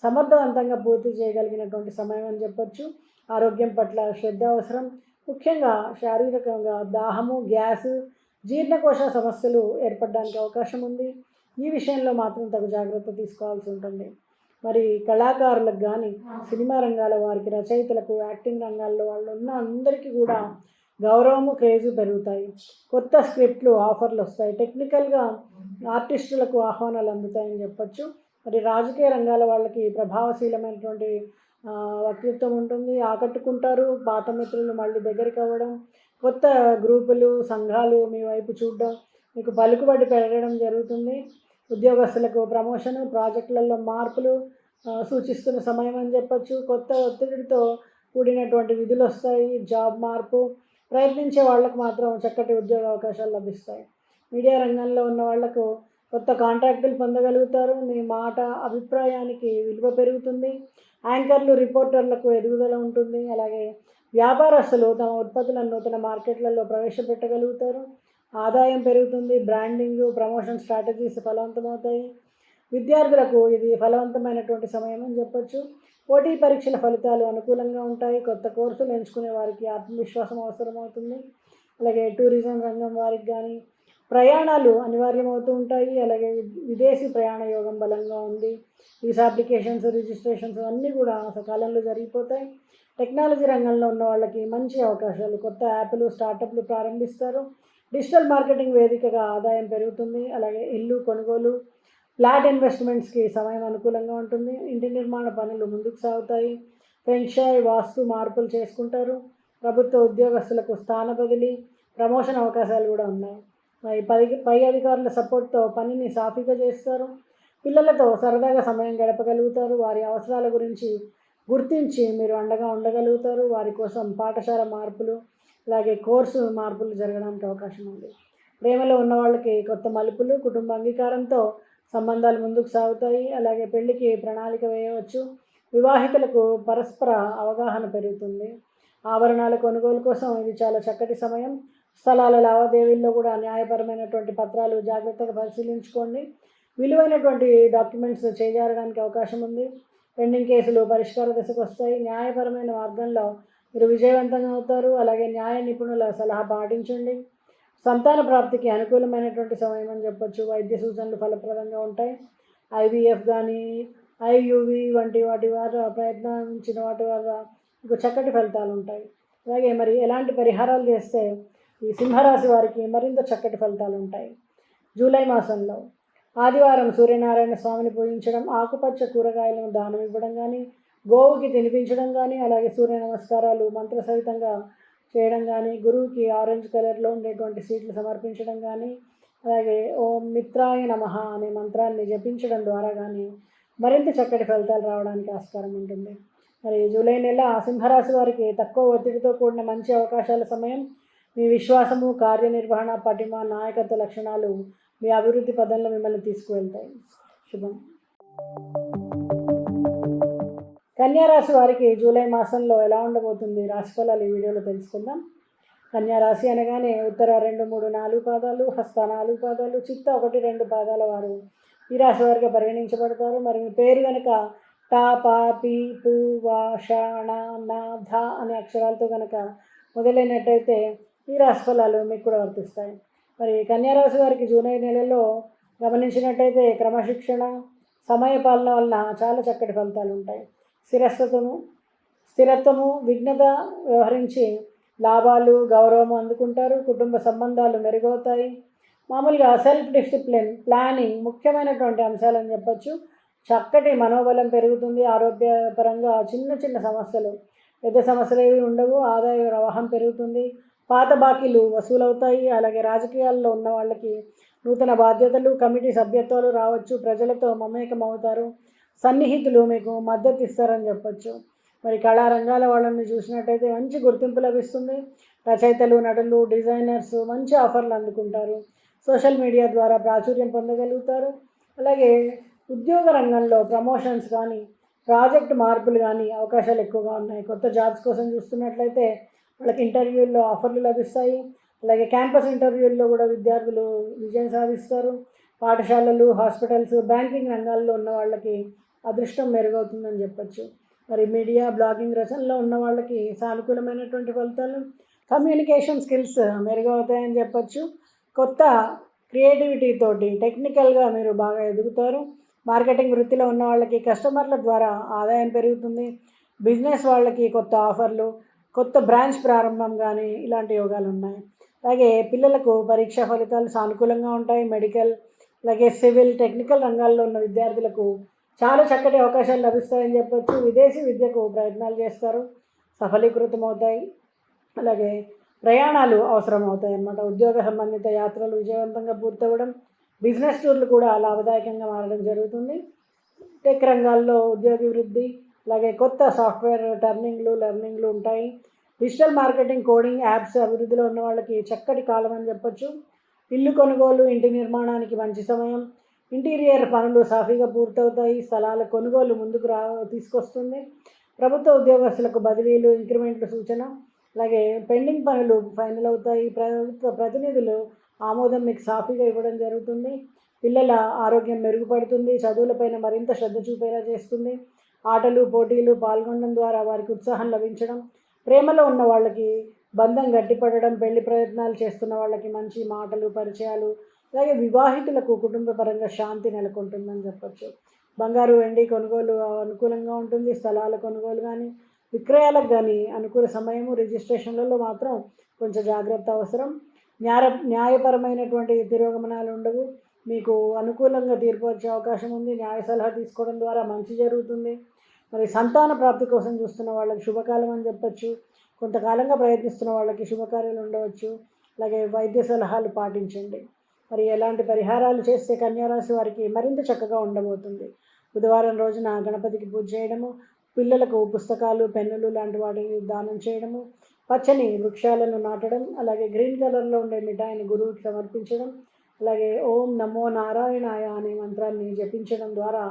సమర్థవంతంగా పూర్తి చేయగలిగినటువంటి సమయం అని చెప్పొచ్చు. ఆరోగ్యం పట్ల శ్రద్ధ అవసరం. ముఖ్యంగా శారీరకంగా దాహము, గ్యాస్, జీర్ణకోశ సమస్యలు ఏర్పడడానికి అవకాశం ఉంది. ఈ విషయంలో మాత్రం తగు జాగ్రత్త తీసుకోవాల్సి ఉంటుంది. మరి కళాకారులకు కానీ, సినిమా రంగాల వారికి, రచయితలకు, యాక్టింగ్ రంగాల్లో వాళ్ళు ఉన్న అందరికీ కూడా గౌరవము, క్రేజు పెరుగుతాయి. కొత్త స్క్రిప్ట్లు, ఆఫర్లు వస్తాయి. టెక్నికల్గా ఆర్టిస్టులకు ఆహ్వానాలు అందుతాయని చెప్పచ్చు. మరి రాజకీయ రంగాల వాళ్ళకి ప్రభావశీలమైనటువంటి వ్యక్తిత్వం ఉంటుంది. ఆకట్టుకుంటారు. పాత మిత్రులు మళ్ళీ దగ్గరికి అవ్వడం, కొత్త గ్రూపులు, సంఘాలు మీ వైపు చూడడం, మీకు పలుకుబడి పెరగడం జరుగుతుంది. ఉద్యోగస్తులకు ప్రమోషను, ప్రాజెక్టులలో మార్పులు సూచిస్తున్న సమయం అని చెప్పచ్చు. కొత్త ఒత్తిడితో కూడినటువంటి విధులు వస్తాయి. జాబ్ మార్పు ప్రయత్నించే వాళ్ళకు మాత్రం చక్కటి ఉద్యోగ అవకాశాలు లభిస్తాయి. మీడియా రంగంలో ఉన్న వాళ్లకు కొత్త కాంట్రాక్టులు పొందగలుగుతారు. మీ మాట, అభిప్రాయానికి విలువ పెరుగుతుంది. యాంకర్లు, రిపోర్టర్లకు ఎదుగుదల ఉంటుంది. అలాగే వ్యాపారస్తులు తమ ఉత్పత్తులను నూతన మార్కెట్లలో ప్రవేశపెట్టగలుగుతారు. ఆదాయం పెరుగుతుంది. బ్రాండింగ్, ప్రమోషన్ స్ట్రాటజీస్ ఫలవంతమవుతాయి. విద్యార్థులకు ఇది ఫలవంతమైనటువంటి సమయం అని చెప్పచ్చు. పోటీ పరీక్షల ఫలితాలు అనుకూలంగా ఉంటాయి. కొత్త కోర్సులు ఎంచుకునే వారికి ఆత్మవిశ్వాసం అవసరమవుతుంది. అలాగే టూరిజం రంగం వారికి కానీ ప్రయాణాలు అనివార్యమవుతూ ఉంటాయి. అలాగే విదేశీ ప్రయాణ యోగం బలంగా ఉంది. వీసా అప్లికేషన్స్, రిజిస్ట్రేషన్స్ అన్నీ కూడా సకాలంలో జరిగిపోతాయి. టెక్నాలజీ రంగంలో ఉన్న వాళ్ళకి మంచి అవకాశాలు. కొత్త యాప్లు, స్టార్టప్లు ప్రారంభిస్తారు. డిజిటల్ మార్కెటింగ్ వేదికగా ఆదాయం పెరుగుతుంది. అలాగే ఇల్లు కొనుగోలు, ఫ్లాట్ ఇన్వెస్ట్మెంట్స్కి సమయం అనుకూలంగా ఉంటుంది. ఇంటి నిర్మాణ పనులు ముందుకు సాగుతాయి. ఫెంక్షాయ్, వాస్తు మార్పులు చేసుకుంటారు. ప్రభుత్వ ఉద్యోగస్తులకు స్థాన బదిలీ, ప్రమోషన్ అవకాశాలు కూడా ఉన్నాయి. పై అధికారుల సపోర్ట్తో పనిని సాఫీగా చేస్తారు. పిల్లలతో సరదాగా సమయం గడపగలుగుతారు. వారి అవసరాల గురించి గుర్తించి మీరు అండగా ఉండగలుగుతారు. వారి కోసం పాఠశాల మార్పులు, అలాగే కోర్సు మార్పులు జరగడానికి అవకాశం ఉంది. ప్రేమలో ఉన్న వాళ్ళకి కొత్త మలుపులు, కుటుంబ అంగీకారంతో సంబంధాలు ముందుకు సాగుతాయి. అలాగే పెళ్లికి ప్రణాళిక వేయవచ్చు. వివాహితులకు పరస్పర అవగాహన పెరుగుతుంది. ఆభరణాల కొనుగోలు కోసం ఇది చాలా చక్కటి సమయం. స్థలాల లావాదేవీల్లో కూడా న్యాయపరమైనటువంటి పత్రాలు జాగ్రత్తగా పరిశీలించుకోండి. విలువైనటువంటి డాక్యుమెంట్స్ చేజారడానికి అవకాశం ఉంది. పెండింగ్ కేసులు పరిష్కార దశకు వస్తాయి. న్యాయపరమైన మార్గంలో మీరు విజయవంతంగా అవుతారు. అలాగే న్యాయ నిపుణుల సలహా పాటించండి. సంతాన ప్రాప్తికి అనుకూలమైనటువంటి సమయం అని చెప్పొచ్చు. వైద్య సూచనలు ఫలప్రదంగా ఉంటాయి. ఐవీఎఫ్ కానీ ఐయువి వంటి వాటి ద్వారా ప్రయత్నించిన వాటి ద్వారా మీకు చక్కటి ఫలితాలు ఉంటాయి. అలాగే మరి ఎలాంటి పరిహారాలు చేస్తే ఈ సింహరాశి వారికి మరింత చక్కటి ఫలితాలు ఉంటాయి. జూలై మాసంలో ఆదివారం సూర్యనారాయణ స్వామిని పూజించడం, ఆకుపచ్చ కూరగాయలను దానం ఇవ్వడం కానీ, గోవుకి తినిపించడం కానీ, అలాగే సూర్య నమస్కారాలు మంత్రసహితంగా చేయడం కానీ, గురువుకి ఆరెంజ్ కలర్లో ఉండేటువంటి సీట్లు సమర్పించడం కానీ, అలాగే ఓం మిత్రాయ నమః అనే మంత్రాన్ని జపించడం ద్వారా కానీ మరింత చక్కటి ఫలితాలు రావడానికి ఆస్కారం ఉంటుంది. మరి జూలై నెల సింహరాశి వారికి తక్కువ ఒత్తిడితో కూడిన మంచి అవకాశాల సమయం. మీ విశ్వాసము, కార్యనిర్వహణ, పటిమ, నాయకత్వ లక్షణాలు మీ అభివృద్ధి పదంలో మిమ్మల్ని తీసుకువెళ్తాయి. శుభం. కన్యారాశి వారికి జూలై మాసంలో ఎలా ఉండబోతుంది రాశిఫలాలు ఈ వీడియోలో తెలుసుకుందాం. కన్యారాశి అనగానే ఉత్తర 2, 3, 4 పాదాలు, హస్త 4 పాదాలు, చిత్త 1, 2 పాదాల వారు ఈ రాశి వారిగా పరిగణించబడతారు. మరి మీ పేరు కనుక టా, పా, పి, పు, వా, ష, ణ, న, ధ అనే అక్షరాలతో కనుక మొదలైనట్టయితే ఈ రాశి ఫలాలు మీకు కూడా వర్తిస్తాయి. మరి కన్యారాశి వారికి జూలై నెలలో గమనించినట్టయితే క్రమశిక్షణ, సమయపాలన వలన చాలా చక్కటి ఫలితాలు ఉంటాయి. స్థిరత్వము, విఘ్నత వ్యవహరించి లాభాలు, గౌరవము అందుకుంటారు. కుటుంబ సంబంధాలు మెరుగవుతాయి. మామూలుగా సెల్ఫ్ డిసిప్లిన్, ప్లానింగ్ ముఖ్యమైనటువంటి అంశాలని చెప్పచ్చు. చక్కటి మనోబలం పెరుగుతుంది. ఆరోగ్యపరంగా చిన్న చిన్న సమస్యలు, పెద్ద సమస్యలు ఏవి ఉండవు. ఆదాయ ప్రవాహం పెరుగుతుంది. పాత బాకీలు వసూలవుతాయి. అలాగే రాజకీయాల్లో ఉన్న వాళ్ళకి నూతన బాధ్యతలు, కమిటీ సభ్యత్వాలు రావచ్చు. ప్రజలతో మమేకం అవుతారు. సన్నిహితులు మీకు మద్దతు ఇస్తారని చెప్పచ్చు. మరి కళారంగాల వాళ్ళని చూసినట్టయితే మంచి గుర్తింపు లభిస్తుంది. రచయితలు, నటులు, డిజైనర్స్ మంచి ఆఫర్లు అందుకుంటారు. సోషల్ మీడియా ద్వారా ప్రాచుర్యం పొందగలుగుతారు. అలాగే ఉద్యోగ రంగంలో ప్రమోషన్స్ కానీ, ప్రాజెక్ట్ మార్పులు కానీ అవకాశాలు ఎక్కువగా ఉన్నాయి. కొత్త జాబ్స్ కోసం చూస్తున్నట్లయితే వాళ్ళకి ఇంటర్వ్యూల్లో ఆఫర్లు లభిస్తాయి. అలాగే క్యాంపస్ ఇంటర్వ్యూల్లో కూడా విద్యార్థులు విజయం సాధిస్తారు. పాఠశాలలు, హాస్పిటల్స్, బ్యాంకింగ్ రంగాల్లో ఉన్న వాళ్ళకి అదృష్టం మెరుగవుతుందని చెప్పచ్చు. మరి మీడియా, బ్లాగింగ్ రచనలో ఉన్న వాళ్ళకి సానుకూలమైనటువంటి ఫలితాలు. కమ్యూనికేషన్ స్కిల్స్ మెరుగవుతాయని చెప్పచ్చు. కొత్త క్రియేటివిటీ తోటి టెక్నికల్గా మీరు బాగా ఎదుగుతారు. మార్కెటింగ్ వృత్తిలో ఉన్న వాళ్ళకి కస్టమర్ల ద్వారా ఆదాయం పెరుగుతుంది. బిజినెస్ వాళ్ళకి కొత్త ఆఫర్లు, కొత్త బ్రాంచ్ ప్రారంభం కానీ ఇలాంటి యోగాలు ఉన్నాయి. అలాగే పిల్లలకు పరీక్షా ఫలితాలు సానుకూలంగా ఉంటాయి. మెడికల్, అలాగే సివిల్, టెక్నికల్ రంగాల్లో ఉన్న విద్యార్థులకు చాలా చక్కటి అవకాశాలు లభిస్తాయని చెప్పచ్చు. విదేశీ విద్యకు ప్రయత్నాలు చేస్తారు, సఫలీకృతం అవుతాయి. అలాగే ప్రయాణాలు అవసరం అవుతాయి అన్నమాట. ఉద్యోగ సంబంధిత యాత్రలు విజయవంతంగా పూర్తవ్వడం, బిజినెస్ టూర్లు కూడా లాభదాయకంగా మారడం జరుగుతుంది. టెక్ రంగాల్లో ఉద్యోగ వృద్ధి, అలాగే కొత్త సాఫ్ట్వేర్ లెర్నింగ్లు ఉంటాయి. డిజిటల్ మార్కెటింగ్, కోడింగ్, యాప్స్ అభివృద్ధిలో ఉన్న వాళ్ళకి చక్కటి కాలం అని చెప్పచ్చు. ఇల్లు కొనుగోలు, ఇంటి నిర్మాణానికి మంచి సమయం. ఇంటీరియర్ పనులు సాఫీగా పూర్తవుతాయి. స్థలాల కొనుగోలు ముందుకు తీసుకొస్తుంది. ప్రభుత్వ ఉద్యోగస్తులకు బదిలీలు, ఇంక్రిమెంట్లు సూచన. అలాగే పెండింగ్ పనులు ఫైనల్ అవుతాయి. ప్రభుత్వ ప్రతినిధులు ఆమోదం మీకు సాఫీగా ఇవ్వడం జరుగుతుంది. పిల్లల ఆరోగ్యం మెరుగుపడుతుంది. చదువులపైన మరింత శ్రద్ధ చూపేలా చేస్తుంది. ఆటలు, పోటీలు పాల్గొనడం ద్వారా వారికి ఉత్సాహం లభించడం. ప్రేమలో ఉన్న వాళ్ళకి బంధం గట్టిపడడం. పెళ్లి ప్రయత్నాలు చేస్తున్న వాళ్ళకి మంచి మాటలు, పరిచయాలు. అలాగే వివాహితులకు కుటుంబపరంగా శాంతి నెలకొంటుందని చెప్పచ్చు. బంగారు, వెండి కొనుగోలు అనుకూలంగా ఉంటుంది. స్థలాల కొనుగోలు కానీ, విక్రయాలకు కానీ అనుకూల సమయము. రిజిస్ట్రేషన్లలో మాత్రం కొంచెం జాగ్రత్త అవసరం. న్యాయపరమైనటువంటి తిరోగమనాలు ఉండవు. మీకు అనుకూలంగా తీర్పు వచ్చే అవకాశం ఉంది. న్యాయ సలహా తీసుకోవడం ద్వారా మంచి జరుగుతుంది. మరి సంతాన ప్రాప్తి కోసం చూస్తున్న వాళ్ళకి శుభకాలం అని చెప్పచ్చు. కొంతకాలంగా ప్రయత్నిస్తున్న వాళ్ళకి శుభకార్యాలు ఉండవచ్చు. అలాగే వైద్య సలహాలు పాటించండి. మరి ఎలాంటి పరిహారాలు చేస్తే కన్యారాశి వారికి మరింత చక్కగా ఉండబోతుంది. బుధవారం రోజున గణపతికి పూజ చేయడము, పిల్లలకు పుస్తకాలు, పెన్నులు లాంటి వాటిని దానం చేయడము, పచ్చని వృక్షాలను నాటడం, అలాగే గ్రీన్ కలర్లో ఉండే మిఠాయిని గురువుకి సమర్పించడం, అలాగే ఓం నమో నారాయణాయ అనే మంత్రాన్ని జపించడం ద్వారా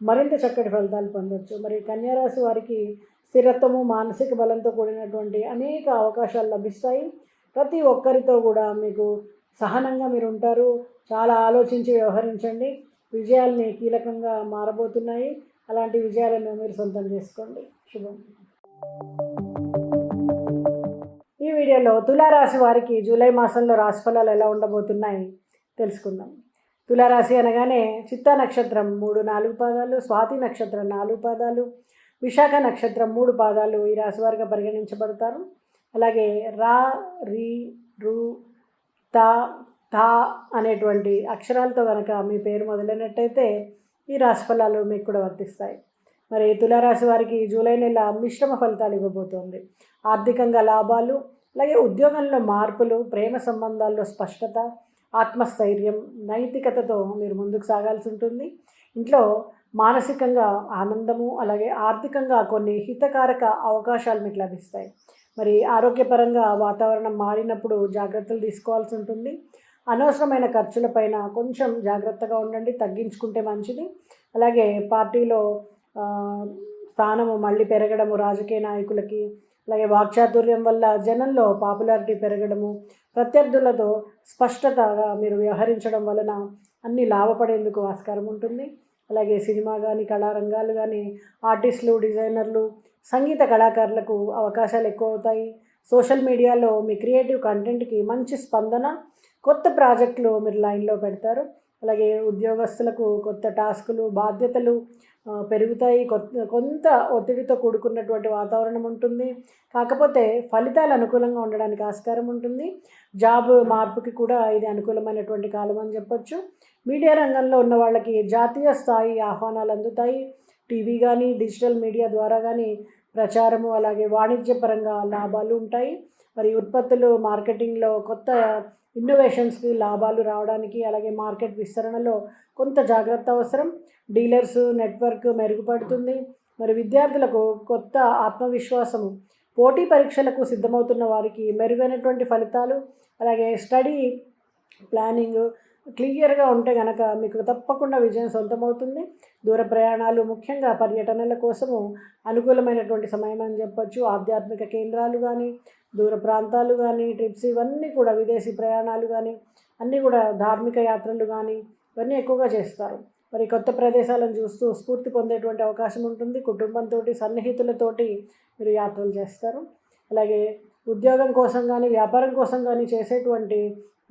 మరింత చక్కటి ఫలితాలు పొందవచ్చు. మరి కన్యారాశి వారికి స్థిరత్వము, మానసిక బలంతో కూడినటువంటి అనేక అవకాశాలు లభిస్తాయి. ప్రతి ఒక్కరితో కూడా మీకు సహనంగా మీరు ఉంటారు. చాలా ఆలోచించి వ్యవహరించండి. విజయాల్ని కీలకంగా మారబోతున్నాయి. అలాంటి విజయాలను మీరు సొంతం చేసుకోండి. శుభం. ఈ వీడియోలో తులారాశి వారికి జూలై మాసంలో రాశిఫలాలు ఎలా ఉండబోతున్నాయి తెలుసుకుందాం. తులారాశి అనగానే చిత్తా నక్షత్రం 3-4 పాదాలు, స్వాతి నక్షత్రం 4 పాదాలు, విశాఖ నక్షత్రం 3 పాదాలు ఈ రాశి వారిగా పరిగణించబడతారు. అలాగే రా, రి, రు, తా, తా అనేటువంటి అక్షరాలతో కనుక మీ పేరు మొదలైనట్టయితే ఈ రాశిఫలాలు మీకు కూడా వర్తిస్తాయి. మరి తులారాశి వారికి జూలై నెల మిశ్రమ ఫలితాలు ఇవ్వబోతోంది. ఆర్థికంగా లాభాలు, అలాగే ఉద్యోగంలో మార్పులు, ప్రేమ సంబంధాల్లో స్పష్టత, ఆత్మస్థైర్యం, నైతికతతో మీరు ముందుకు సాగాల్సి ఉంటుంది. ఇంట్లో మానసికంగా ఆనందము, అలాగే ఆర్థికంగా కొన్ని హితకారక అవకాశాలు మీకు లభిస్తాయి. మరి ఆరోగ్యపరంగా వాతావరణం మారినప్పుడు జాగ్రత్తలు తీసుకోవాల్సి ఉంటుంది. అనవసరమైన ఖర్చులపైన కొంచెం జాగ్రత్తగా ఉండండి, తగ్గించుకుంటే మంచిది. అలాగే పార్టీలో స్థానము మళ్ళీ పెరగడము రాజకీయ నాయకులకి, అలాగే వాక్చాతుర్యం వల్ల జనంలో పాపులారిటీ పెరగడము, ప్రత్యర్థులతో స్పష్టతగా మీరు వ్యవహరించడం వలన అన్ని లాభపడేందుకు ఆస్కారం ఉంటుంది. అలాగే సినిమా కానీ, కళారంగాలు కానీ, ఆర్టిస్టులు, డిజైనర్లు, సంగీత కళాకారులకు అవకాశాలు ఎక్కువ అవుతాయి. సోషల్ మీడియాలో మీ క్రియేటివ్ కంటెంట్కి మంచి స్పందన, కొత్త ప్రాజెక్టులు మీరు లైన్లో పెడతారు. అలాగే ఉద్యోగస్తులకు కొత్త టాస్కులు, బాధ్యతలు పెరుగుతాయి. కొంత ఒత్తిడితో కూడుకున్నటువంటి వాతావరణం ఉంటుంది. కాకపోతే ఫలితాలు అనుకూలంగా ఉండడానికి ఆస్కారం ఉంటుంది. జాబ్ మార్పుకి కూడా ఇది అనుకూలమైనటువంటి కాలం అని చెప్పొచ్చు. మీడియా రంగంలో ఉన్న వాళ్ళకి జాతీయ స్థాయి ఆహ్వానాలు అందుతాయి. టీవీ కానీ, డిజిటల్ మీడియా ద్వారా కానీ ప్రచారము, అలాగే వాణిజ్యపరంగా లాభాలు ఉంటాయి. మరి ఉత్పత్తులు మార్కెటింగ్లో కొత్త ఇన్నోవేషన్స్కి లాభాలు రావడానికి, అలాగే మార్కెట్ విస్తరణలో కొంత జాగ్రత్త అవసరం. డీలర్స్ నెట్వర్క్ మెరుగుపడుతుంది. మరి విద్యార్థులకు కొత్త ఆత్మవిశ్వాసము, పోటీ పరీక్షలకు సిద్ధమవుతున్న వారికి మెరుగైనటువంటి ఫలితాలు, అలాగే స్టడీ ప్లానింగ్ క్లియర్గా ఉంటే కనుక మీకు తప్పకుండా విజయం సొంతమవుతుంది. దూర ప్రయాణాలు, ముఖ్యంగా పర్యటనల కోసము అనుకూలమైనటువంటి సమయం అని చెప్పొచ్చు. ఆధ్యాత్మిక కేంద్రాలు కానీ, దూర ప్రాంతాలు కానీ, ట్రిప్స్, ఇవన్నీ కూడా విదేశీ ప్రయాణాలు కానీ, అన్నీ కూడా ధార్మిక యాత్రలు కానీ ఇవన్నీ ఎక్కువగా చేస్తారు. మరి కొత్త ప్రదేశాలను చూస్తూ స్ఫూర్తి పొందేటువంటి అవకాశం ఉంటుంది. కుటుంబంతో, సన్నిహితులతోటి మీరు యాత్రలు చేస్తారు. అలాగే ఉద్యోగం కోసం కానీ, వ్యాపారం కోసం కానీ చేసేటువంటి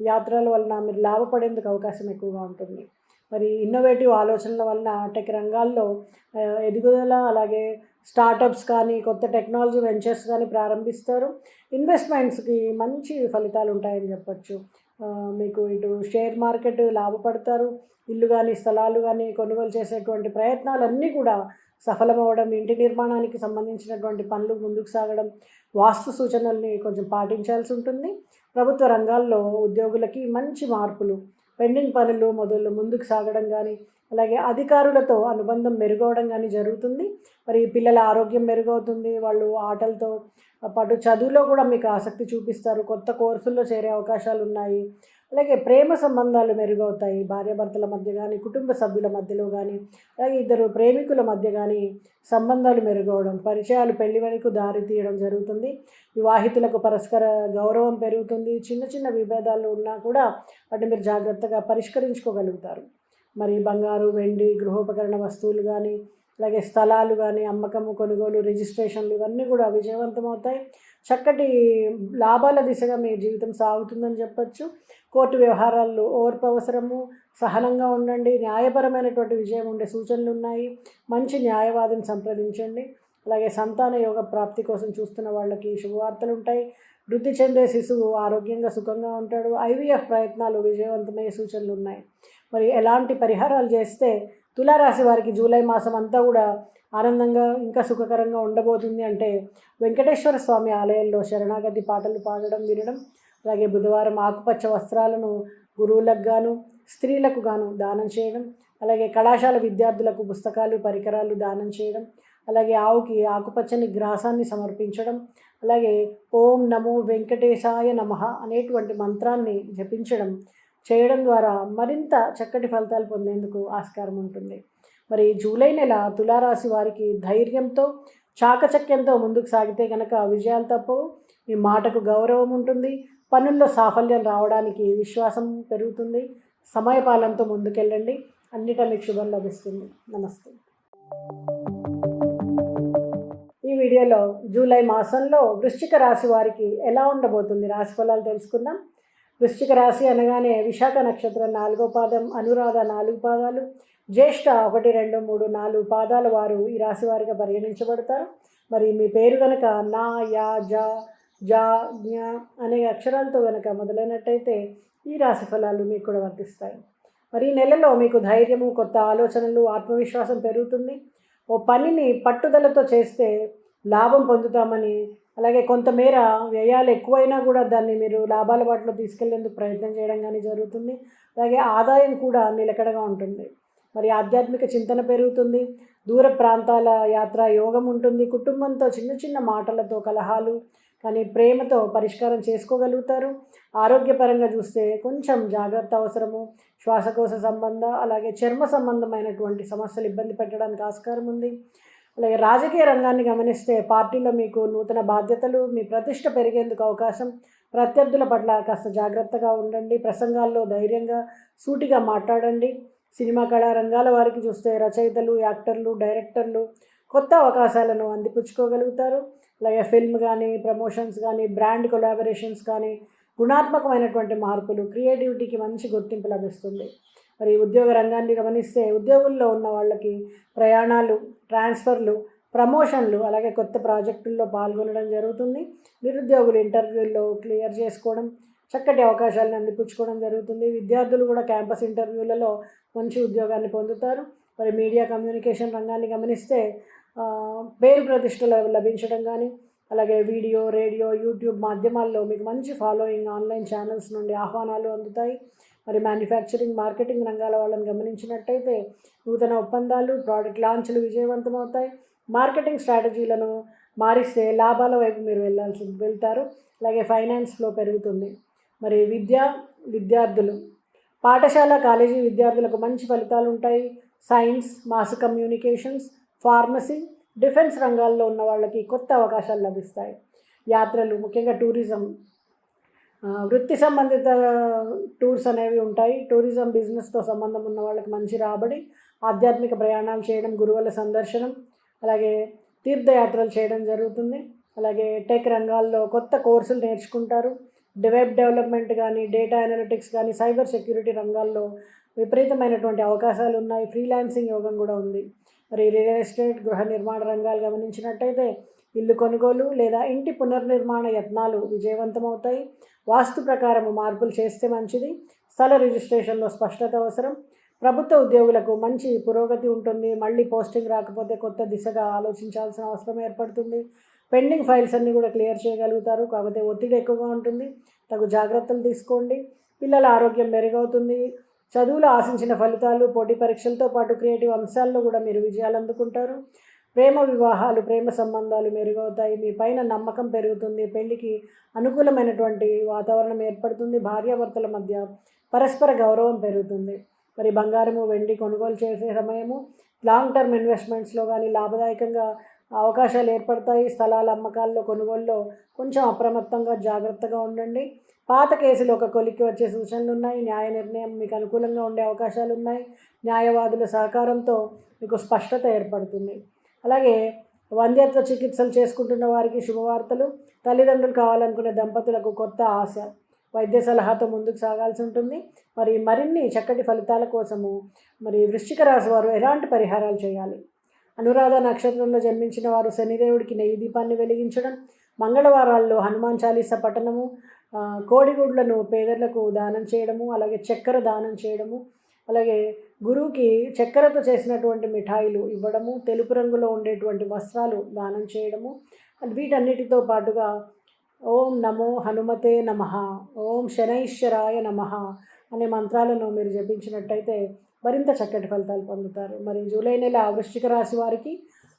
యాత్రల వలన మీరు లాభపడేందుకు అవకాశం ఎక్కువగా ఉంటుంది. మరి ఇన్నోవేటివ్ ఆలోచనల వలన టెక్ రంగాల్లో ఎదుగుదల, అలాగే స్టార్టప్స్ కానీ, కొత్త టెక్నాలజీ వెంచర్స్ కానీ ప్రారంభిస్తారు. ఇన్వెస్ట్మెంట్స్కి మంచి ఫలితాలు ఉంటాయని చెప్పచ్చు. మీకు ఇటు షేర్ మార్కెట్ లాభపడతారు. ఇల్లు కానీ, స్థలాలు కానీ కొనుగోలు చేసేటువంటి ప్రయత్నాలన్నీ కూడా సఫలమవడం, ఇంటి నిర్మాణానికి సంబంధించినటువంటి పనులు ముందుకు సాగడం, వాస్తు సూచనల్ని కొంచెం పాటించాల్సి ఉంటుంది. ప్రభుత్వ రంగాల్లో ఉద్యోగులకి మంచి మార్పులు, పెండింగ్ పనులు ముందుకు సాగడం కానీ, అలాగే అధికారులతో అనుబంధం మెరుగవడం కానీ జరుగుతుంది. మరి పిల్లల ఆరోగ్యం మెరుగవుతుంది. వాళ్ళు ఆటలతో పాటు చదువులో కూడా మీకు ఆసక్తి చూపిస్తారు. కొత్త కోర్సుల్లో చేరే అవకాశాలు ఉన్నాయి. అలాగే ప్రేమ సంబంధాలు మెరుగవుతాయి. భార్యాభర్తల మధ్య కానీ, కుటుంబ సభ్యుల మధ్యలో కానీ, అలాగే ఇద్దరు ప్రేమికుల మధ్య కానీ సంబంధాలు మెరుగవడం, పరిచయాలు పెళ్లి వరకు దారి తీయడం జరుగుతుంది. వివాహితులకు పరస్పర గౌరవం పెరుగుతుంది. చిన్న చిన్న విభేదాలు ఉన్నా కూడా వాటిని మీరు జాగ్రత్తగా పరిష్కరించుకోగలుగుతారు. మరి బంగారు, వెండి, గృహోపకరణ వస్తువులు కానీ, అలాగే స్థలాలు కానీ అమ్మకము, కొనుగోలు, రిజిస్ట్రేషన్లు ఇవన్నీ కూడా విజయవంతమవుతాయి. చక్కటి లాభాల దిశగా మీ జీవితం సాగుతుందని చెప్పచ్చు. కోర్టు వ్యవహారాల్లో ఓర్పు అవసరము, సహనంగా ఉండండి. న్యాయపరమైనటువంటి విజయం ఉండే సూచనలు ఉన్నాయి. మంచి న్యాయవాదిని సంప్రదించండి. అలాగే సంతాన యోగ ప్రాప్తి కోసం చూస్తున్న వాళ్ళకి శుభవార్తలు ఉంటాయి. వృద్ధి చెందే శిశువు ఆరోగ్యంగా, సుఖంగా ఉంటాడు. ఐవీఎఫ్ ప్రయత్నాలు విజయవంతమయ్యే సూచనలు ఉన్నాయి. మరి ఎలాంటి పరిహారాలు చేస్తే తులారాశి వారికి జూలై మాసం అంతా కూడా ఆనందంగా, ఇంకా సుఖకరంగా ఉండబోతుంది అంటే, వెంకటేశ్వర స్వామి ఆలయంలో శరణాగతి పాటలు పాడడం, వినడం, అలాగే బుధవారం ఆకుపచ్చ వస్త్రాలను గురువులకు గాను, స్త్రీలకు గాను దానం చేయడం, అలాగే కళాశాల విద్యార్థులకు పుస్తకాలు, పరికరాలు దానం చేయడం, అలాగే ఆవుకి ఆకుపచ్చని గ్రాసాన్ని సమర్పించడం, అలాగే ఓం నమో వెంకటేశాయ నమః అనేటువంటి మంత్రాన్ని జపించడం చేయడం ద్వారా మరింత చక్కటి ఫలితాలు పొందేందుకు ఆస్కారం ఉంటుంది. మరి జూలై నెల తులారాశి వారికి ధైర్యంతో, చాకచక్యంతో ముందుకు సాగితే కనుక విజయాలు తప్పవు. మీ మాటకు గౌరవం ఉంటుంది. పనుల్లో సాఫల్యం రావడానికి విశ్వాసం పెరుగుతుంది. సమయపాలనతో ముందుకెళ్ళండి. అన్నిటా మీకు శుభం లభిస్తుంది. నమస్తే. ఈ వీడియోలో జూలై మాసంలో వృశ్చిక రాశి వారికి ఎలా ఉండబోతుంది రాశి ఫలాలు తెలుసుకుందాం. వృశ్చిక రాశి అనగానే విశాఖ నక్షత్రం 4వ పాదం, అనురాధ 4 పాదాలు, జ్యేష్ఠ 1, 2, 3, 4 పాదాల వారు ఈ రాశి వారిగా పరిగణించబడతారు. మరి మీ పేరు కనుక నా, యా, జా, జా, జ్ఞ అనే అక్షరాలతో కనుక మొదలైనట్టయితే ఈ రాశి ఫలాలు మీకు కూడా వర్తిస్తాయి. మరి ఈ నెలలో మీకు ధైర్యము, కొత్త ఆలోచనలు, ఆత్మవిశ్వాసం పెరుగుతుంది. ఓ పనిని పట్టుదలతో చేస్తే లాభం పొందుతామని, అలాగే కొంతమేర వ్యయాలు ఎక్కువైనా కూడా దాన్ని మీరు లాభాల బాటలో తీసుకెళ్లేందుకు ప్రయత్నం చేయడం కానీ జరుగుతుంది. అలాగే ఆదాయం కూడా నిలకడగా ఉంటుంది. మరి ఆధ్యాత్మిక చింతన పెరుగుతుంది. దూర ప్రాంతాల యాత్ర యోగం ఉంటుంది. కుటుంబంతో చిన్న చిన్న మాటలతో కలహాలు కానీ ప్రేమతో పరిష్కారం చేసుకోగలుగుతారు. ఆరోగ్యపరంగా చూస్తే కొంచెం జాగ్రత్త అవసరము. శ్వాసకోశ సంబంధ అలాగే చర్మ సంబంధమైనటువంటి సమస్యలు ఇబ్బంది పెట్టడానికి ఆస్కారం ఉంది. అలాగే రాజకీయ రంగాన్ని గమనిస్తే పార్టీలో మీకు నూతన బాధ్యతలు, మీ ప్రతిష్ట పెరిగేందుకు అవకాశం. ప్రత్యర్థుల పట్ల కాస్త జాగ్రత్తగా ఉండండి. ప్రసంగాల్లో ధైర్యంగా సూటిగా మాట్లాడండి. సినిమా కళారంగాల వారికి చూస్తే రచయితలు, యాక్టర్లు, డైరెక్టర్లు కొత్త అవకాశాలను అందిపుచ్చుకోగలుగుతారు. అలాగే ఫిల్మ్ కానీ, ప్రమోషన్స్ కానీ, బ్రాండ్ కొలాబరేషన్స్ కానీ, గుణాత్మకమైనటువంటి మార్పులు, క్రియేటివిటీకి మంచి గుర్తింపు లభిస్తుంది. మరి ఉద్యోగ రంగాన్ని గమనిస్తే ఉద్యోగుల్లో ఉన్న వాళ్ళకి ప్రయాణాలు, ట్రాన్స్ఫర్లు, ప్రమోషన్లు, అలాగే కొత్త ప్రాజెక్టుల్లో పాల్గొనడం జరుగుతుంది. నిరుద్యోగులు ఇంటర్వ్యూల్లో క్లియర్ చేసుకోవడం, చక్కటి అవకాశాలను అందిపుచ్చుకోవడం జరుగుతుంది. విద్యార్థులు కూడా క్యాంపస్ ఇంటర్వ్యూలలో మంచి ఉద్యోగాన్ని పొందుతారు. మరి మీడియా కమ్యూనికేషన్ రంగాన్ని గమనిస్తే పేరు ప్రతిష్టలు లభించడం కానీ, అలాగే వీడియో, రేడియో, యూట్యూబ్ మాధ్యమాల్లో మీకు మంచి ఫాలోయింగ్, ఆన్లైన్ ఛానల్స్ నుండి ఆహ్వానాలు అందుతాయి. మరి మ్యానుఫ్యాక్చరింగ్, మార్కెటింగ్ రంగాల వాళ్ళని గమనించినట్టయితే నూతన ఒప్పందాలు, ప్రోడక్ట్ లాంచ్లు విజయవంతమవుతాయి. మార్కెటింగ్ స్ట్రాటజీలను మారిస్తే లాభాల వైపు మీరు వెళ్తారు. అలాగే ఫైనాన్స్ ఫ్లో పెరుగుతుంది. మరి విద్యార్థులు, పాఠశాల, కాలేజీ విద్యార్థులకు మంచి ఫలితాలు ఉంటాయి. Science, mass communications, pharmacy, defence రంగాల్లో ఉన్న వాళ్ళకి కొత్త అవకాశాలు లభిస్తాయి. యాత్రలు, ముఖ్యంగా టూరిజం, వృత్తి సంబంధిత టూర్స్ అనేవి ఉంటాయి. టూరిజం బిజినెస్తో సంబంధం ఉన్న వాళ్ళకి మంచి రాబడి. ఆధ్యాత్మిక ప్రయాణాలు చేయడం, గురువుల సందర్శనం, అలాగే తీర్థయాత్రలు చేయడం జరుగుతుంది. అలాగే టెక్ రంగాల్లో కొత్త కోర్సులు నేర్చుకుంటారు. వెబ్ డెవలప్మెంట్ కానీ, డేటా అనలిటిక్స్ కానీ, సైబర్ సెక్యూరిటీ రంగాల్లో విపరీతమైనటువంటి అవకాశాలు ఉన్నాయి. ఫ్రీలాన్సింగ్ యోగం కూడా ఉంది. మరి రియల్ ఎస్టేట్, గృహ నిర్మాణ రంగాలు గమనించినట్టయితే ఇల్లు కొనుగోలు లేదా ఇంటి పునర్నిర్మాణ యత్నాలు విజయవంతమవుతాయి. వాస్తు ప్రకారం మార్పులు చేస్తే మంచిది. స్థల రిజిస్ట్రేషన్లో స్పష్టత అవసరం. ప్రభుత్వ ఉద్యోగులకు మంచి పురోగతి ఉంటుంది. మళ్ళీ పోస్టింగ్ రాకపోతే కొత్త దిశగా ఆలోచించాల్సిన అవసరం ఏర్పడుతుంది. పెండింగ్ ఫైల్స్ అన్నీ కూడా క్లియర్ చేయగలుగుతారు. కాకపోతే ఒత్తిడి ఎక్కువగా ఉంటుంది. తగు జాగ్రత్తలు తీసుకోండి. పిల్లల ఆరోగ్యం మెరుగవుతుంది. చదువులో ఆశించిన ఫలితాలు, పోటీ పరీక్షలతో పాటు క్రియేటివ్ అంశాల్లో కూడా మీరు విజయాలు అందుకుంటారు. ప్రేమ వివాహాలు, ప్రేమ సంబంధాలు మెరుగవుతాయి. మీ పైన నమ్మకం పెరుగుతుంది. పెళ్లికి అనుకూలమైనటువంటి వాతావరణం ఏర్పడుతుంది. భార్యాభర్తల మధ్య పరస్పర గౌరవం పెరుగుతుంది. మరి బంగారము, వెండి కొనుగోలు చేసే సమయము, లాంగ్ టర్మ్ ఇన్వెస్ట్మెంట్స్లో కానీ లాభదాయకంగా అవకాశాలు ఏర్పడతాయి. స్థలాల అమ్మకాల్లో, కొనుగోలులో కొంచెం అప్రమత్తంగా జాగ్రత్తగా ఉండండి. పాత కేసులు ఒక కొలిక్కి వచ్చే సూచనలు ఉన్నాయి. న్యాయ నిర్ణయం మీకు అనుకూలంగా ఉండే అవకాశాలు ఉన్నాయి. న్యాయవాదుల సహకారంతో మీకు స్పష్టత ఏర్పడుతుంది. అలాగే వంధ్యత్వ చికిత్సలు చేసుకుంటున్న వారికి శుభవార్తలు. తల్లిదండ్రులు కావాలనుకునే దంపతులకు కొత్త ఆశ. వైద్య సలహాతో ముందుకు సాగాల్సి ఉంటుంది. మరి మరిన్ని చక్కటి ఫలితాల కోసము మరి వృశ్చిక రాశి వారు ఎలాంటి పరిహారాలు చేయాలి? అనురాధ నక్షత్రంలో జన్మించిన వారు శనిదేవుడికి నెయ్యి దీపాన్ని వెలిగించడం, మంగళవారాల్లో హనుమాన్ చాలీసా పఠనము, కోడిగుడ్లను పేదలకు దానం చేయడము, అలాగే చక్కెర దానం చేయడము, అలాగే గురువుకి చక్కెరతో చేసినటువంటి మిఠాయిలు ఇవ్వడము, తెలుపు రంగులో ఉండేటువంటి వస్త్రాలు దానం చేయడము, వీటన్నిటితో పాటుగా ఓం నమో హనుమతే నమః, ఓం శనైశ్వరాయ నమః అనే మంత్రాలను మీరు జపించినట్టయితే మరింత చక్కటి ఫలితాలు పొందుతారు. మరి జూలై నెల వృశ్చిక రాశి వారికి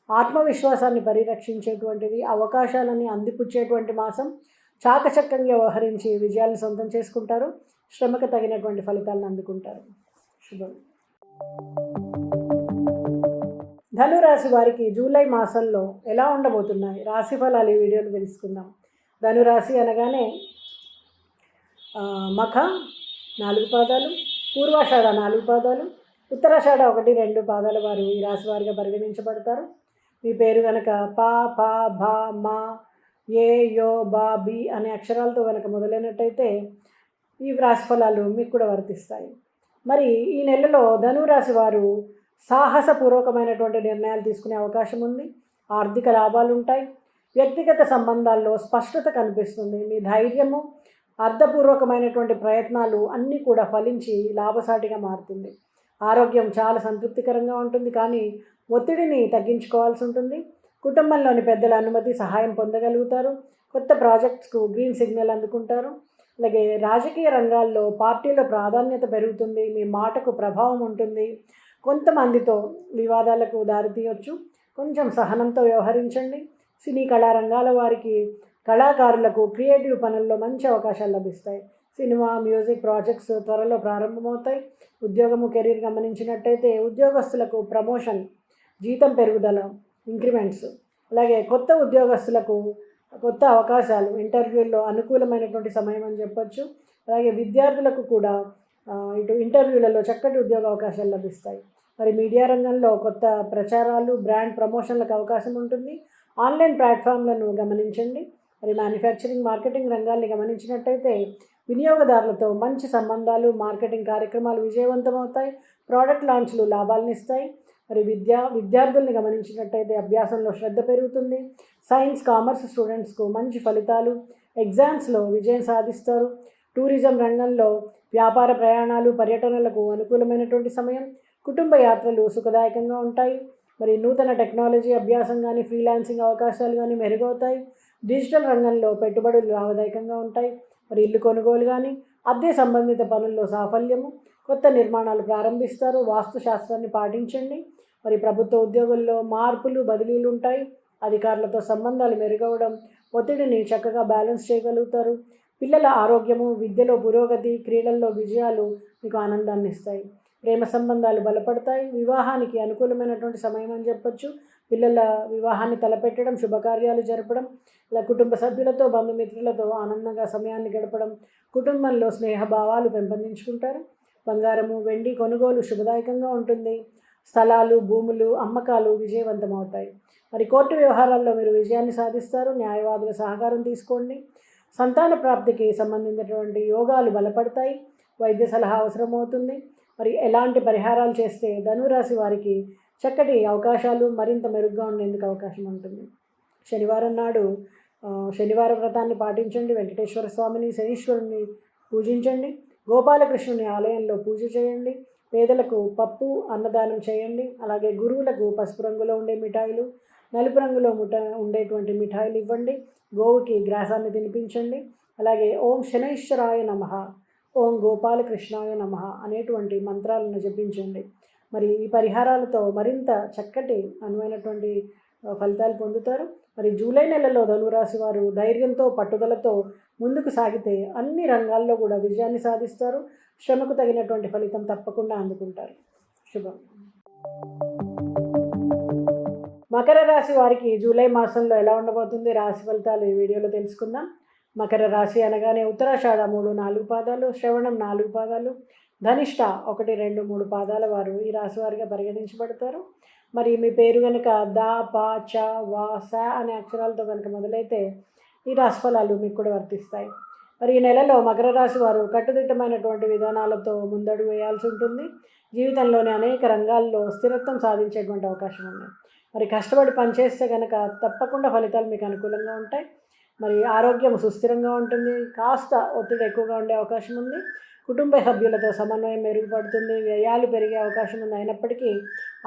ఆత్మవిశ్వాసాన్ని పరిరక్షించేటువంటిది, అవకాశాలని అందిపుచ్చేటువంటి మాసం. చాకచక్యంగా వ్యవహరించి విజయాలను సొంతం చేసుకుంటారు. శ్రమకు తగినటువంటి ఫలితాలను అందుకుంటారు. శుభం. ధనురాశి వారికి జూలై మాసంలో ఎలా ఉండబోతున్నాయి రాశి ఫలాలు ఈ వీడియోలో తెలుసుకుందాం. ధనురాశి అనగానే మఖ 4 పాదాలు, పూర్వాషాఢ 4 పాదాలు, ఉత్తరాషాఢ 1, 2 పాదాల వారు ఈ రాశి వారిగా పరిగణించబడతారు. మీ పేరు కనుక పా పా భా మా ఏ యో బా బి అనే అక్షరాలతో కనుక మొదలైనట్టయితే ఈ రాశిఫలాలు మీకు కూడా వర్తిస్తాయి. మరి ఈ నెలలో ధనురాశి వారు సాహసపూర్వకమైనటువంటి నిర్ణయాలు తీసుకునే అవకాశం ఉంది. ఆర్థిక లాభాలు ఉంటాయి. వ్యక్తిగత సంబంధాల్లో స్పష్టత కనిపిస్తుంది. మీ ధైర్యము, అర్థపూర్వకమైనటువంటి ప్రయత్నాలు అన్నీ కూడా ఫలించి లాభసాటిగా మారుతుంది. ఆరోగ్యం చాలా సంతృప్తికరంగా ఉంటుంది, కానీ ఒత్తిడిని తగ్గించుకోవాల్సి ఉంటుంది. కుటుంబంలోని పెద్దల అనుమతి, సహాయం పొందగలుగుతారు. కొత్త ప్రాజెక్ట్స్కు గ్రీన్ సిగ్నల్ అందుకుంటారు. అలాగే రాజకీయ రంగాల్లో పార్టీలో ప్రాధాన్యత పెరుగుతుంది. మీ మాటకు ప్రభావం ఉంటుంది. కొంతమందితో వివాదాలకు దారితీయవచ్చు. కొంచెం సహనంతో వ్యవహరించండి. సినీ కళారంగాల వారికి, కళాకారులకు క్రియేటివ్ పనుల్లో మంచి అవకాశాలు లభిస్తాయి. సినిమా, మ్యూజిక్ ప్రాజెక్ట్స్ త్వరలో ప్రారంభమవుతాయి. ఉద్యోగము, కెరీర్ గమనించినట్టయితే ఉద్యోగస్తులకు ప్రమోషన్, జీతం పెరుగుదల, ఇంక్రిమెంట్స్, అలాగే కొత్త ఉద్యోగస్తులకు కొత్త అవకాశాలు, ఇంటర్వ్యూల్లో అనుకూలమైనటువంటి సమయం అని చెప్పొచ్చు. అలాగే విద్యార్థులకు కూడా ఇటు ఇంటర్వ్యూలలో చక్కటి ఉద్యోగ అవకాశాలు లభిస్తాయి. మరి మీడియా రంగంలో కొత్త ప్రచారాలు, బ్రాండ్ ప్రమోషన్లకు అవకాశం ఉంటుంది. ఆన్లైన్ ప్లాట్ఫామ్లను గమనించండి. మరి మ్యానుఫ్యాక్చరింగ్, మార్కెటింగ్ రంగాల్ని గమనించినట్టయితే వినియోగదారులతో మంచి సంబంధాలు, మార్కెటింగ్ కార్యక్రమాలు విజయవంతమవుతాయి. ప్రోడక్ట్ లాంచ్లు లాభాలను ఇస్తాయి. మరి విద్యార్థుల్ని గమనించినట్టయితే అభ్యాసంలో శ్రద్ధ పెరుగుతుంది. సైన్స్, కామర్స్ స్టూడెంట్స్కు మంచి ఫలితాలు, ఎగ్జామ్స్లో విజయం సాధిస్తారు. టూరిజం రంగంలో వ్యాపార ప్రయాణాలు, పర్యటనలకు అనుకూలమైనటువంటి సమయం. కుటుంబ యాత్రలు సుఖదాయకంగా ఉంటాయి. మరి నూతన టెక్నాలజీ అభ్యాసం కానీ, ఫ్రీలాన్సింగ్ అవకాశాలు కానీ మెరుగవుతాయి. డిజిటల్ రంగంలో పెట్టుబడులు లాభదాయకంగా ఉంటాయి. మరి ఇల్లు కొనుగోలు కానీ, అద్దె సంబంధిత పనుల్లో సాఫల్యము, కొత్త నిర్మాణాలు ప్రారంభిస్తారు. వాస్తు శాస్త్రాన్ని పాటించండి. మరి ప్రభుత్వ ఉద్యోగుల్లో మార్పులు, బదిలీలు ఉంటాయి. అధికారులతో సంబంధాలు మెరుగవడం, ఒత్తిడిని చక్కగా బ్యాలెన్స్ చేయగలుగుతారు. పిల్లల ఆరోగ్యము, విద్యలో పురోగతి, క్రీడల్లో విజయాలు మీకు ఆనందాన్ని ఇస్తాయి. ప్రేమ సంబంధాలు బలపడతాయి. వివాహానికి అనుకూలమైనటువంటి సమయం అని చెప్పొచ్చు. పిల్లల వివాహాన్ని తలపెట్టడం, శుభకార్యాలు జరపడం, ఇలా కుటుంబ సభ్యులతో, బంధుమిత్రులతో ఆనందంగా సమయాన్ని గడపడం, కుటుంబంలో స్నేహభావాలు పెంపొందించుకుంటారు. బంగారము, వెండి కొనుగోలు శుభదాయకంగా ఉంటుంది. స్థలాలు, భూములు అమ్మకాలు విజయవంతమవుతాయి. మరి కోర్టు వ్యవహారాల్లో మీరు విజయాన్ని సాధిస్తారు. న్యాయవాదుల సహకారం తీసుకోండి. సంతాన ప్రాప్తికి సంబంధించినటువంటి యోగాలు బలపడతాయి. వైద్య సలహా అవసరమవుతుంది. మరి ఎలాంటి పరిహారాలు చేస్తే ధనురాశి వారికి చక్కటి అవకాశాలు మరింత మెరుగ్గా ఉండేందుకు అవకాశం ఉంటుంది? శనివారం నాడు శనివార వ్రతాన్ని పాటించండి. వెంకటేశ్వర స్వామిని, శనీశ్వరుని పూజించండి. గోపాలకృష్ణుని ఆలయంలో పూజ చేయండి. పేదలకు పప్పు అన్నదానం చేయండి. అలాగే గురువులకు పసుపు రంగులో ఉండే మిఠాయిలు, నలుపు రంగులో ఉండేటువంటి మిఠాయిలు ఇవ్వండి. గోవుకి గ్రాసాన్ని తినిపించండి. అలాగే ఓం శనైశ్వరాయ నమః, ఓం గోపాలకృష్ణాయ నమః అనేటువంటి మంత్రాలను జపించండి. మరి ఈ పరిహారాలతో మరింత చక్కటి అనువైనటువంటి ఫలితాలు పొందుతారు. మరి జూలై నెలలో ధనురాశి వారు ధైర్యంతో, పట్టుదలతో ముందుకు సాగితే అన్ని రంగాల్లో కూడా విజయాన్ని సాధిస్తారు. శ్రమకు తగినటువంటి ఫలితం తప్పకుండా అందుకుంటారు. శుభం. మకర రాశి వారికి జూలై మాసంలో ఎలా ఉండబోతుంది రాశి ఫలితాలు ఈ వీడియోలో తెలుసుకుందాం. మకర రాశి అనగానే ఉత్తరాషాఢ 3, 4 పాదాలు, శ్రవణం 4 పాదాలు, ధనిష్ట 1, 2, 3 పాదాల వారు ఈ రాశి వారిగా పరిగణించబడతారు. మరి మీ పేరు కనుక దా, పా, చ, వా, స అనే అక్షరాలతో కనుక మొదలైతే ఈ రాశి ఫలాలు మీకు కూడా వర్తిస్తాయి. మరి ఈ నెలలో మకర రాశి వారు కట్టుదిట్టమైనటువంటి విధానాలతో ముందడుగు వేయాల్సి ఉంటుంది. జీవితంలోని అనేక రంగాల్లో స్థిరత్వం సాధించేటువంటి అవకాశం ఉంది. మరి కష్టపడి పనిచేస్తే కనుక తప్పకుండా ఫలితాలు మీకు అనుకూలంగా ఉంటాయి. మరి ఆరోగ్యం సుస్థిరంగా ఉంటుంది. కాస్త ఒత్తిడి ఎక్కువగా ఉండే అవకాశం ఉంది. కుటుంబ సభ్యులతో సమన్వయం మెరుగుపడుతుంది. వ్యయాలు పెరిగే అవకాశం ఉంది. అయినప్పటికీ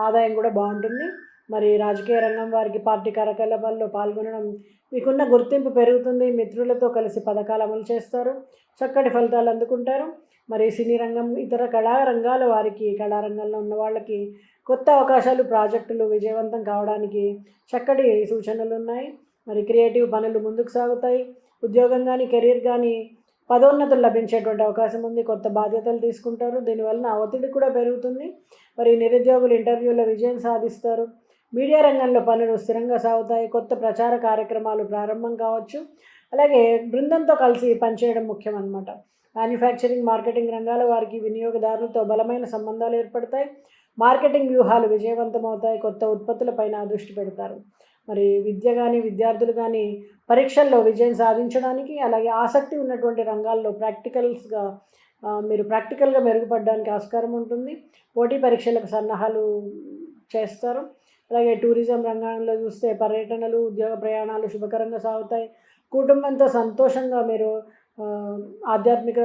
ఆదాయం కూడా బాగుంటుంది. మరి రాజకీయ రంగం వారికి పార్టీ కార్యకలాపాల్లో పాల్గొనడం, మీకున్న గుర్తింపు పెరుగుతుంది. మిత్రులతో కలిసి పథకాలు అమలు చేస్తారు. చక్కటి ఫలితాలు అందుకుంటారు. మరి సినీ రంగం, ఇతర కళారంగాల వారికి, కళారంగంలో ఉన్న వాళ్ళకి కొత్త అవకాశాలు, ప్రాజెక్టులు విజయవంతం కావడానికి చక్కటి సూచనలు ఉన్నాయి. మరి క్రియేటివ్ పనులు ముందుకు సాగుతాయి. ఉద్యోగం కానీ, కెరీర్ కానీ పదోన్నతులు లభించేటువంటి అవకాశం ఉంది. కొత్త బాధ్యతలు తీసుకుంటారు. దీనివలన ఒత్తిడి కూడా పెరుగుతుంది. మరి నిరుద్యోగులు ఇంటర్వ్యూలో విజయం సాధిస్తారు. మీడియా రంగంలో పనులు స్థిరంగా సాగుతాయి. కొత్త ప్రచార కార్యక్రమాలు ప్రారంభం కావచ్చు. అలాగే బృందంతో కలిసి పనిచేయడం ముఖ్యం అన్నమాట. మ్యానుఫ్యాక్చరింగ్, మార్కెటింగ్ రంగాల వారికి వినియోగదారులతో బలమైన సంబంధాలు ఏర్పడతాయి. మార్కెటింగ్ వ్యూహాలు విజయవంతమవుతాయి. కొత్త ఉత్పత్తులపైన దృష్టి పెడతారు. మరి విద్య కానీ విద్యార్థులు కానీ పరీక్షల్లో విజయం సాధించడానికి, అలాగే ఆసక్తి ఉన్నటువంటి రంగాల్లో మీరు ప్రాక్టికల్గా మెరుగుపడడానికి ఆస్కారం ఉంటుంది. పోటీ పరీక్షలకు సన్నాహాలు చేస్తారు. అలాగే టూరిజం రంగంలో చూస్తే పర్యటనలు, ఉద్యోగ ప్రయాణాలు శుభకరంగా సాగుతాయి. కుటుంబంతో సంతోషంగా మీరు ఆధ్యాత్మిక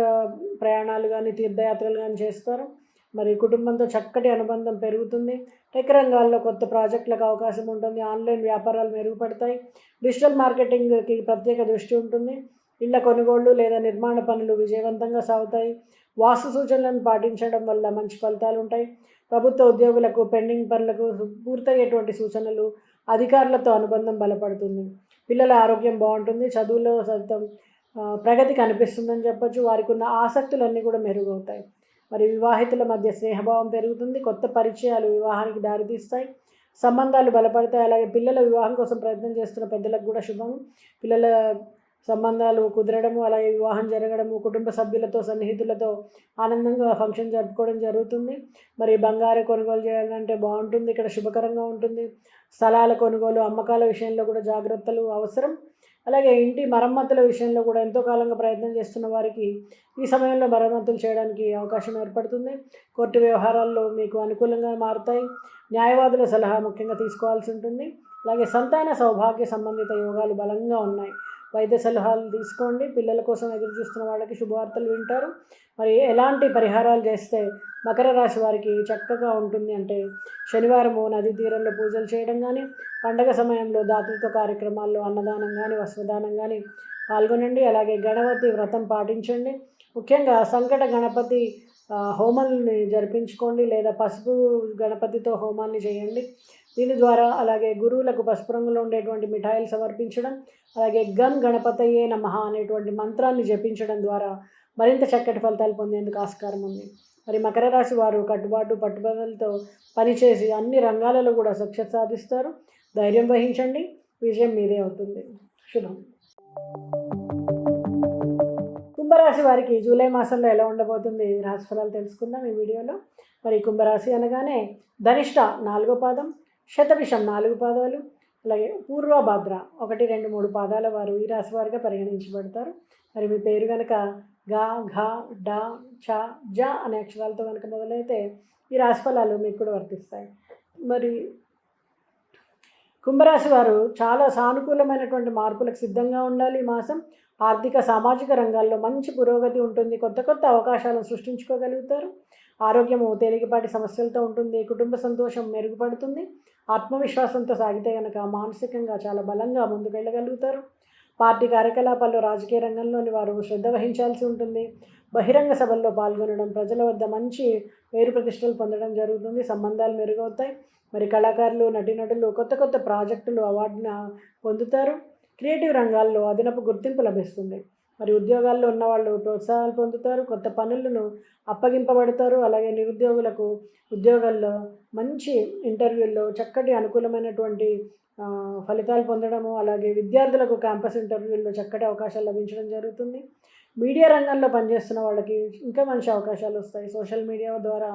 ప్రయాణాలు కానీ తీర్థయాత్రలు కానీ చేస్తారు. మరి కుటుంబంతో చక్కటి అనుబంధం పెరుగుతుంది. టెక్ రంగాల్లో కొత్త ప్రాజెక్టులకు అవకాశం ఉంటుంది. ఆన్లైన్ వ్యాపారాలు మెరుగుపడతాయి. డిజిటల్ మార్కెటింగ్కి ప్రత్యేక దృష్టి ఉంటుంది. ఇళ్ల కొనుగోళ్లు లేదా నిర్మాణ పనులు విజయవంతంగా సాగుతాయి. వాస్తు సూచనలను పాటించడం వల్ల మంచి ఫలితాలు ఉంటాయి. ప్రభుత్వ ఉద్యోగులకు పెండింగ్ పనులకు పూర్తయ్యేటువంటి సూచనలు, అధికారులతో అనుబంధం బలపడుతుంది. పిల్లల ఆరోగ్యం బాగుంటుంది. చదువులో సైతం ప్రగతి కనిపిస్తుందని చెప్పొచ్చు. వారికి ఉన్న ఆసక్తులన్నీ కూడా మెరుగవుతాయి. మరి వివాహితుల మధ్య స్నేహభావం పెరుగుతుంది. కొత్త పరిచయాలు వివాహానికి దారితీస్తాయి. సంబంధాలు బలపడతాయి. అలాగే పిల్లల వివాహం కోసం ప్రయత్నం చేస్తున్న పెద్దలకు కూడా శుభం. పిల్లల సంబంధాలు కుదరడము, అలాగే వివాహం జరగడము, కుటుంబ సభ్యులతో సన్నిహితులతో ఆనందంగా ఫంక్షన్ జరుపుకోవడం జరుగుతుంది. మరి బంగారు కొనుగోలు చేయాలంటే బాగుంటుంది. ఇక్కడ శుభకరంగా ఉంటుంది. స్థలాల కొనుగోలు, అమ్మకాల విషయంలో కూడా జాగ్రత్తలు అవసరం. అలాగే ఇంటి మరమ్మతుల విషయంలో కూడా ఎంతో కాలంగా ప్రయత్నం చేస్తున్న వారికి ఈ సమయంలో మరమ్మతులు చేయడానికి అవకాశం ఏర్పడుతుంది. కోర్టు వ్యవహారాల్లో మీకు అనుకూలంగా మారుతాయి. న్యాయవాదుల సలహా ముఖ్యంగా తీసుకోవాల్సి ఉంటుంది. అలాగే సంతాన సౌభాగ్య సంబంధిత యోగాలు బలంగా ఉన్నాయి. వైద్య సలహాలు తీసుకోండి. పిల్లల కోసం ఎదురు చూస్తున్న వాళ్ళకి శుభవార్తలు వింటారు. మరి ఎలాంటి పరిహారాలు చేస్తే మకర రాశి వారికి చక్కగా ఉంటుంది అంటే, శనివారము నదీ తీరంలో పూజలు చేయడం కానీ, పండగ సమయంలో దాతృత్వ కార్యక్రమాల్లో అన్నదానం కానీ వస్త్రదానం కానీ పాల్గొనండి. అలాగే గణపతి వ్రతం పాటించండి. ముఖ్యంగా సంకట గణపతి హోమాన్ని జరిపించుకోండి, లేదా పసుపు గణపతితో హోమాన్ని చేయండి. దీని ద్వారా అలాగే గురువులకు పసుపు రంగులో ఉండేటువంటి మిఠాయిలు సమర్పించడం, అలాగే గం గణపతయే నమః అనేటువంటి మంత్రాన్ని జపించడం ద్వారా మరింత చక్కటి ఫలితాలు పొందేందుకు ఆస్కారం ఉంది. మరి మకర రాశి వారు కట్టుబాటు పట్టుబడులతో పనిచేసి అన్ని రంగాలలో కూడా సక్సెస్ సాధిస్తారు. ధైర్యం వహించండి, విజయం మీదే అవుతుంది. శుభం. కుంభరాశి వారికి జూలై మాసంలో ఎలా ఉండబోతుంది రాశిఫలాలు తెలుసుకుందాం ఈ వీడియోలో. మరి కుంభరాశి అనగానే ధనిష్ట 4వ పాదం, శతభిషం 4 పాదాలు, అలాగే పూర్వభాద్ర 1, 2, 3 పాదాల వారు ఈ రాశి వారిగా పరిగణించబడతారు. మరి మీ పేరు కనుక గా, ఘ, డ, చ, జ అనే అక్షరాలతో కనుక మొదలైతే ఈ రాశిఫలాలు మీకు కూడా వర్తిస్తాయి. మరి కుంభరాశి వారు చాలా సానుకూలమైనటువంటి మార్పులకు సిద్ధంగా ఉండాలి. ఈ మాసం ఆర్థిక సామాజిక రంగాల్లో మంచి పురోగతి ఉంటుంది. కొత్త కొత్త అవకాశాలను సృష్టించుకోగలుగుతారు. ఆరోగ్యము తేలికపాటి సమస్యలతో ఉంటుంది. కుటుంబ సంతోషం మెరుగుపడుతుంది. ఆత్మవిశ్వాసంతో సాగితే కనుక మానసికంగా చాలా బలంగా ముందుకెళ్ళగలుగుతారు. పార్టీ కార్యకలాపాల్లో రాజకీయ రంగంలోని వారు శ్రద్ధ వహించాల్సి ఉంటుంది. బహిరంగ సభల్లో పాల్గొనడం, ప్రజల వద్ద మంచి పేరు ప్రతిష్టలు పొందడం జరుగుతుంది. సంబంధాలు మెరుగవుతాయి. మరి కళాకారులు, నటీనటులు కొత్త కొత్త ప్రాజెక్టులు, అవార్డును పొందుతారు. క్రియేటివ్ రంగాల్లో అదనపు గుర్తింపు లభిస్తుంది. మరి ఉద్యోగాల్లో ఉన్నవాళ్ళు ప్రోత్సాహాలు పొందుతారు. కొత్త పనులను అప్పగింపబడతారు. అలాగే నిరుద్యోగులకు ఉద్యోగాల్లో మంచి ఇంటర్వ్యూల్లో చక్కటి అనుకూలమైనటువంటి ఫలితాలు పొందడము, అలాగే విద్యార్థులకు క్యాంపస్ ఇంటర్వ్యూల్లో చక్కటి అవకాశాలు లభించడం జరుగుతుంది. మీడియా రంగంలో పనిచేస్తున్న వాళ్ళకి ఇంకా మంచి అవకాశాలు వస్తాయి. సోషల్ మీడియా ద్వారా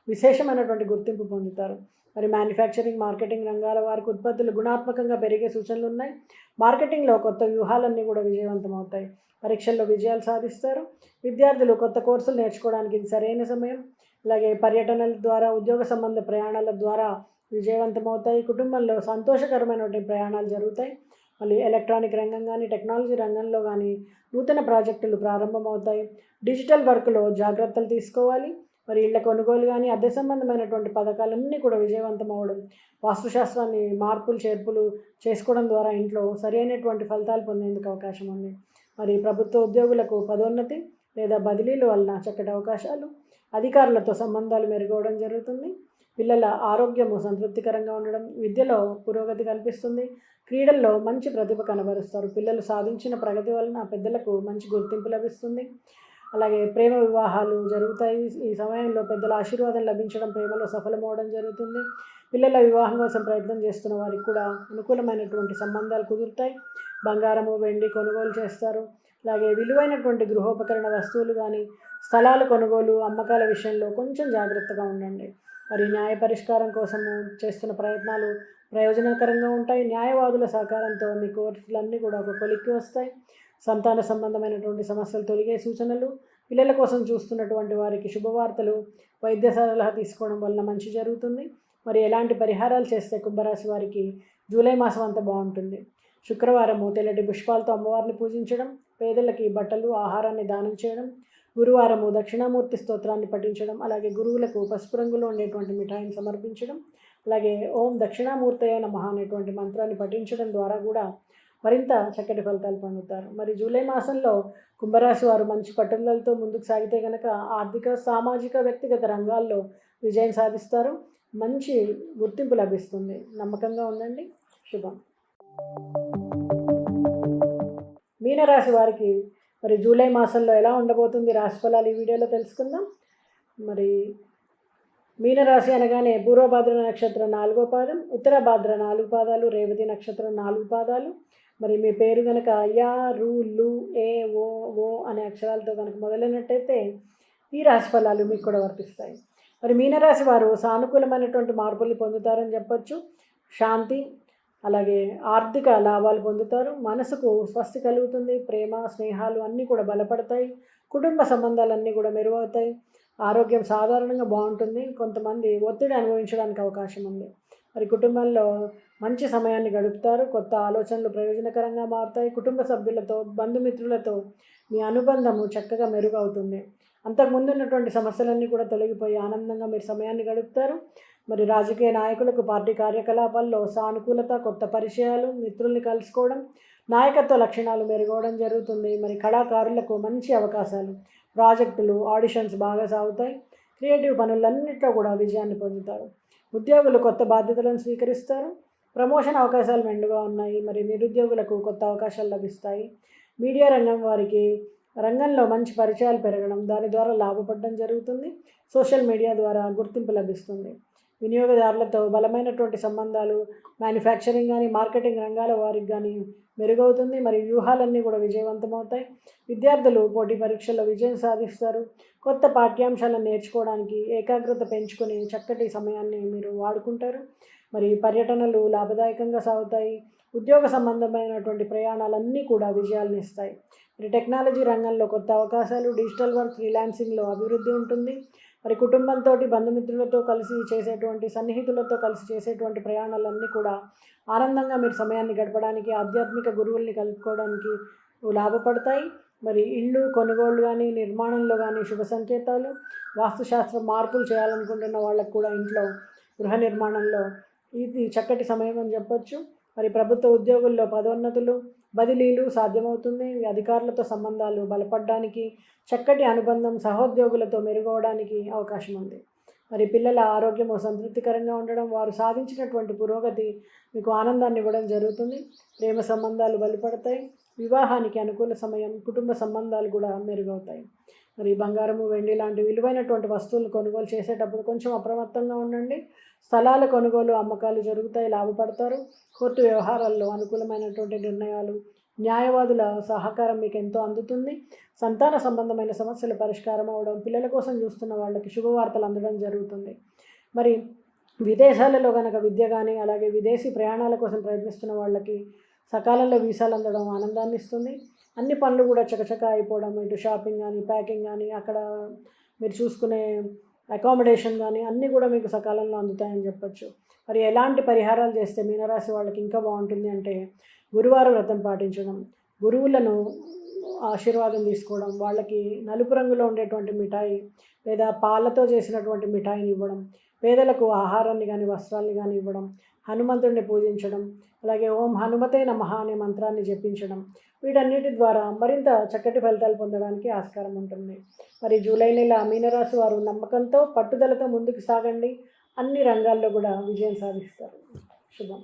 విశేషమైనటువంటి గుర్తింపు పొందుతారు. మరి మ్యానుఫ్యాక్చరింగ్, మార్కెటింగ్ రంగాల వారికి ఉత్పత్తులు గుణాత్మకంగా పెరిగే సూచనలు ఉన్నాయి. మార్కెటింగ్లో కొత్త వ్యూహాలన్నీ కూడా విజయవంతం అవుతాయి. పరీక్షల్లో విజయాలు సాధిస్తారు. విద్యార్థులు కొత్త కోర్సులు నేర్చుకోవడానికి ఇది సరైన సమయం. అలాగే పర్యటనల ద్వారా, ఉద్యోగ సంబంధ ప్రయాణాల ద్వారా విజయవంతమవుతాయి. కుటుంబంలో సంతోషకరమైనటువంటి ప్రయాణాలు జరుగుతాయి. మళ్ళీ ఎలక్ట్రానిక్ రంగం కానీ, టెక్నాలజీ రంగంలో కానీ నూతన ప్రాజెక్టులు ప్రారంభమవుతాయి. డిజిటల్ వర్క్లో జాగ్రత్తలు తీసుకోవాలి. మరి ఇళ్ల కొనుగోలు కానీ, అద్దె సంబంధమైనటువంటి పథకాలన్నీ కూడా విజయవంతం అవ్వడం, వాస్తుశాస్త్రాన్ని మార్పులు చేర్పులు చేసుకోవడం ద్వారా ఇంట్లో సరైనటువంటి ఫలితాలు పొందేందుకు అవకాశం ఉంది. మరి ప్రభుత్వ ఉద్యోగులకు పదోన్నతి లేదా బదిలీల వలన చక్కటి అవకాశాలు, అధికారులతో సంబంధాలు మెరుగవడం జరుగుతుంది. పిల్లల ఆరోగ్యము సంతృప్తికరంగా ఉండడం, విద్యలో పురోగతి కల్పిస్తుంది. క్రీడల్లో మంచి ప్రతిభ కనబరుస్తారు. పిల్లలు సాధించిన ప్రగతి వలన పెద్దలకు మంచి గుర్తింపు లభిస్తుంది. అలాగే ప్రేమ వివాహాలు జరుగుతాయి. ఈ సమయంలో పెద్దల ఆశీర్వాదం లభించడం, ప్రేమలో సఫలమవడం జరుగుతుంది. పిల్లల వివాహం కోసం ప్రయత్నం చేస్తున్న వారికి కూడా అనుకూలమైనటువంటి సంబంధాలు కుదురుతాయి. బంగారము, వెండి కొనుగోలు చేస్తారు. అలాగే విలువైనటువంటి గృహోపకరణ వస్తువులు కానీ, స్థలాల కొనుగోలు అమ్మకాల విషయంలో కొంచెం జాగ్రత్తగా ఉండండి. మరి న్యాయ పరిష్కారం కోసము చేస్తున్న ప్రయత్నాలు ప్రయోజనకరంగా ఉంటాయి. న్యాయవాదుల సహకారంతో మీ కోర్టులన్నీ కూడా ఒక కొలిక్కి వస్తాయి. సంతాన సంబంధమైనటువంటి సమస్యలు తొలగే సూచనలు, పిల్లల కోసం చూస్తున్నటువంటి వారికి శుభవార్తలు, వైద్య సలహా తీసుకోవడం వలన మంచి జరుగుతుంది. మరి ఎలాంటి పరిహారాలు చేస్తే కుంభరాశి వారికి జూలై మాసం అంతా బాగుంటుంది. శుక్రవారము తెల్లటి పుష్పాలతో అమ్మవారిని పూజించడం, పేదలకి బట్టలు ఆహారాన్ని దానం చేయడం, గురువారము దక్షిణామూర్తి స్తోత్రాన్ని పఠించడం, అలాగే గురువులకు పసుపు రంగులో ఉండేటువంటి మిఠాయిని సమర్పించడం, అలాగే ఓం దక్షిణామూర్తయ నమః అనేటువంటి మంత్రాన్ని పఠించడం ద్వారా కూడా మరింత చక్కటి ఫలితాలు పొందుతారు. మరి జూలై మాసంలో కుంభరాశి వారు మంచి పట్టుదలతో ముందుకు సాగితే కనుక ఆర్థిక, సామాజిక, వ్యక్తిగత రంగాల్లో విజయం సాధిస్తారు. మంచి గుర్తింపు లభిస్తుంది. నమ్మకంగా ఉండండి. శుభం. మీనరాశి వారికి మరి జూలై మాసంలో ఎలా ఉండబోతుంది రాశిఫలాలు ఈ వీడియోలో తెలుసుకుందాం. మరి మీనరాశి అనగానే పూర్వభాద్ర నక్షత్రం 4వ పాదం, ఉత్తరభాద్ర 4 పాదాలు, రేవతి నక్షత్రం 4 పాదాలు. మరి మీ పేరు కనుక యా, రు, లు, ఏ, ఓ అనే అక్షరాలతో కనుక మొదలైనట్టయితే ఈ రాశి ఫలాలు మీకు కూడా వర్తిస్తాయి. మరి మీనరాశి వారు సానుకూలమైనటువంటి మార్పులు పొందుతారని చెప్పచ్చు. శాంతి, అలాగే ఆర్థిక లాభాలు పొందుతారు. మనసుకు స్వస్తి కలుగుతుంది. ప్రేమ, స్నేహాలు అన్నీ కూడా బలపడతాయి. కుటుంబ సంబంధాలన్నీ కూడా మెరుగవుతాయి. ఆరోగ్యం సాధారణంగా బాగుంటుంది. కొంతమంది ఒత్తిడి అనుభవించడానికి అవకాశం ఉంది. మరి కుటుంబంలో మంచి సమయాన్ని గడుపుతారు. కొత్త ఆలోచనలు ప్రయోజనకరంగా మారుతాయి. కుటుంబ సభ్యులతో, బంధుమిత్రులతో మీ అనుబంధము చక్కగా మెరుగవుతుంది. అంతకుముందు ఉన్నటువంటి సమస్యలన్నీ కూడా తొలగిపోయి ఆనందంగా మీరు సమయాన్ని గడుపుతారు. మరి రాజకీయ నాయకులకు పార్టీ కార్యకలాపాల్లో సానుకూలత, కొత్త పరిచయాలు, మిత్రుల్ని కలుసుకోవడం, నాయకత్వ లక్షణాలు మెరుగవడం జరుగుతుంది. మరి కళాకారులకు మంచి అవకాశాలు, ప్రాజెక్టులు, ఆడిషన్స్ బాగా సాగుతాయి. క్రియేటివ్ పనులన్నింటిలో కూడా విజయాన్ని పొందుతారు. ఉద్యోగులు కొత్త బాధ్యతలను స్వీకరిస్తారు. ప్రమోషన్ అవకాశాలు మెండుగా ఉన్నాయి. మరి నిరుద్యోగులకు కొత్త అవకాశాలు లభిస్తాయి. మీడియా రంగం వారికి రంగంలో మంచి పరిచయాలు పెరగడం, దాని ద్వారా లాభపడడం జరుగుతుంది. సోషల్ మీడియా ద్వారా గుర్తింపు లభిస్తుంది. వినియోగదారులతో బలమైనటువంటి సంబంధాలు, మ్యానుఫ్యాక్చరింగ్ కానీ, మార్కెటింగ్ రంగాల వారికి కానీ మెరుగవుతుంది. మరి వ్యూహాలన్నీ కూడా విజయవంతమవుతాయి. విద్యార్థులు పోటీ పరీక్షల్లో విజయం సాధిస్తారు. కొత్త పాఠ్యాంశాలను నేర్చుకోవడానికి ఏకాగ్రత పెంచుకొని చక్కటి సమయాన్ని మీరు వాడుకుంటారు. మరి పర్యటనలు లాభదాయకంగా సాగుతాయి. ఉద్యోగ సంబంధమైనటువంటి ప్రయాణాలన్నీ కూడా విజయాలను ఇస్తాయి. మరి టెక్నాలజీ రంగంలో కొత్త అవకాశాలు, డిజిటల్ వర్క్, ఫ్రీలాన్సింగ్లో అభివృద్ధి ఉంటుంది. మరి కుటుంబంతో, బంధుమిత్రులతో కలిసి చేసేటువంటి, సన్నిహితులతో కలిసి చేసేటువంటి ప్రయాణాలన్నీ కూడా ఆనందంగా మీరు సమయాన్ని గడపడానికి, ఆధ్యాత్మిక గురువుల్ని కలుపుకోవడానికి లాభపడతాయి. మరి ఇళ్ళు కొనుగోలు కానీ, నిర్మాణంలో కానీ శుభ సంకేతాలు, వాస్తుశాస్త్ర మార్పులు చేయాలనుకుంటున్న వాళ్ళకు కూడా ఇంట్లో గృహ నిర్మాణంలో ఇది చక్కటి సమయం అని చెప్పొచ్చు. మరి ప్రభుత్వ ఉద్యోగుల్లో పదోన్నతులు, బదిలీలు సాధ్యమవుతుంది. అధికారులతో సంబంధాలు బలపడడానికి, చక్కటి అనుబంధం సహోద్యోగులతో మెరుగవడానికి అవకాశం ఉంది. మరి పిల్లల ఆరోగ్యము సంతృప్తికరంగా ఉండడం, వారు సాధించినటువంటి పురోగతి మీకు ఆనందాన్ని ఇవ్వడం జరుగుతుంది. ప్రేమ సంబంధాలు బలపడతాయి. వివాహానికి అనుకూల సమయం, కుటుంబ సంబంధాలు కూడా మెరుగవుతాయి. మరి బంగారము, వెండి లాంటి విలువైనటువంటి వస్తువులు కొనుగోలు చేసేటప్పుడు కొంచెం అప్రమత్తంగా ఉండండి. స్థలాల కొనుగోలు అమ్మకాలు జరుగుతాయి, లాభపడతారు. కోర్టు వ్యవహారాల్లో అనుకూలమైనటువంటి నిర్ణయాలు, న్యాయవాదుల సహకారం మీకు ఎంతో అందుతుంది. సంతాన సంబంధమైన సమస్యలు పరిష్కారం అవ్వడం, పిల్లల కోసం చూస్తున్న వాళ్ళకి శుభవార్తలు అందడం జరుగుతుంది. మరి విదేశాలలో కనుక విద్య కానీ, అలాగే విదేశీ ప్రయాణాల కోసం ప్రయత్నిస్తున్న వాళ్ళకి సకాలంలో వీసాలు అందడం ఆనందాన్ని ఇస్తుంది. అన్ని పనులు కూడా చకచక అయిపోవడం, ఇటు షాపింగ్ కానీ, ప్యాకింగ్ కానీ, అక్కడ మీరు చూసుకునే అకామిడేషన్ కానీ అన్నీ కూడా మీకు సకాలంలో అందుతాయని చెప్పచ్చు. మరి ఎలాంటి పరిహారాలు చేస్తే మీనరాశి వాళ్ళకి ఇంకా బాగుంటుంది అంటే, గురువారం వ్రతం పాటించడం, గురువులను ఆశీర్వాదం తీసుకోవడం, వాళ్ళకి నలుపు రంగులో ఉండేటువంటి మిఠాయి లేదా పాలతో చేసినటువంటి మిఠాయిని ఇవ్వడం, పేదలకు ఆహారాన్ని కానీ, వస్త్రాన్ని కానీ ఇవ్వడం, హనుమంతుడిని పూజించడం, అలాగే ఓం హనుమతే నమః అనే మంత్రాన్ని జపించడం, వీటన్నిటి ద్వారా మరింత చక్కటి ఫలితాలు పొందడానికి ఆస్కారం ఉంటుంది. మరి జూలై నెల మీనరాశి వారు నమ్మకంతో, పట్టుదలతో ముందుకు సాగండి. అన్ని రంగాల్లో కూడా విజయం సాధిస్తారు. శుభం.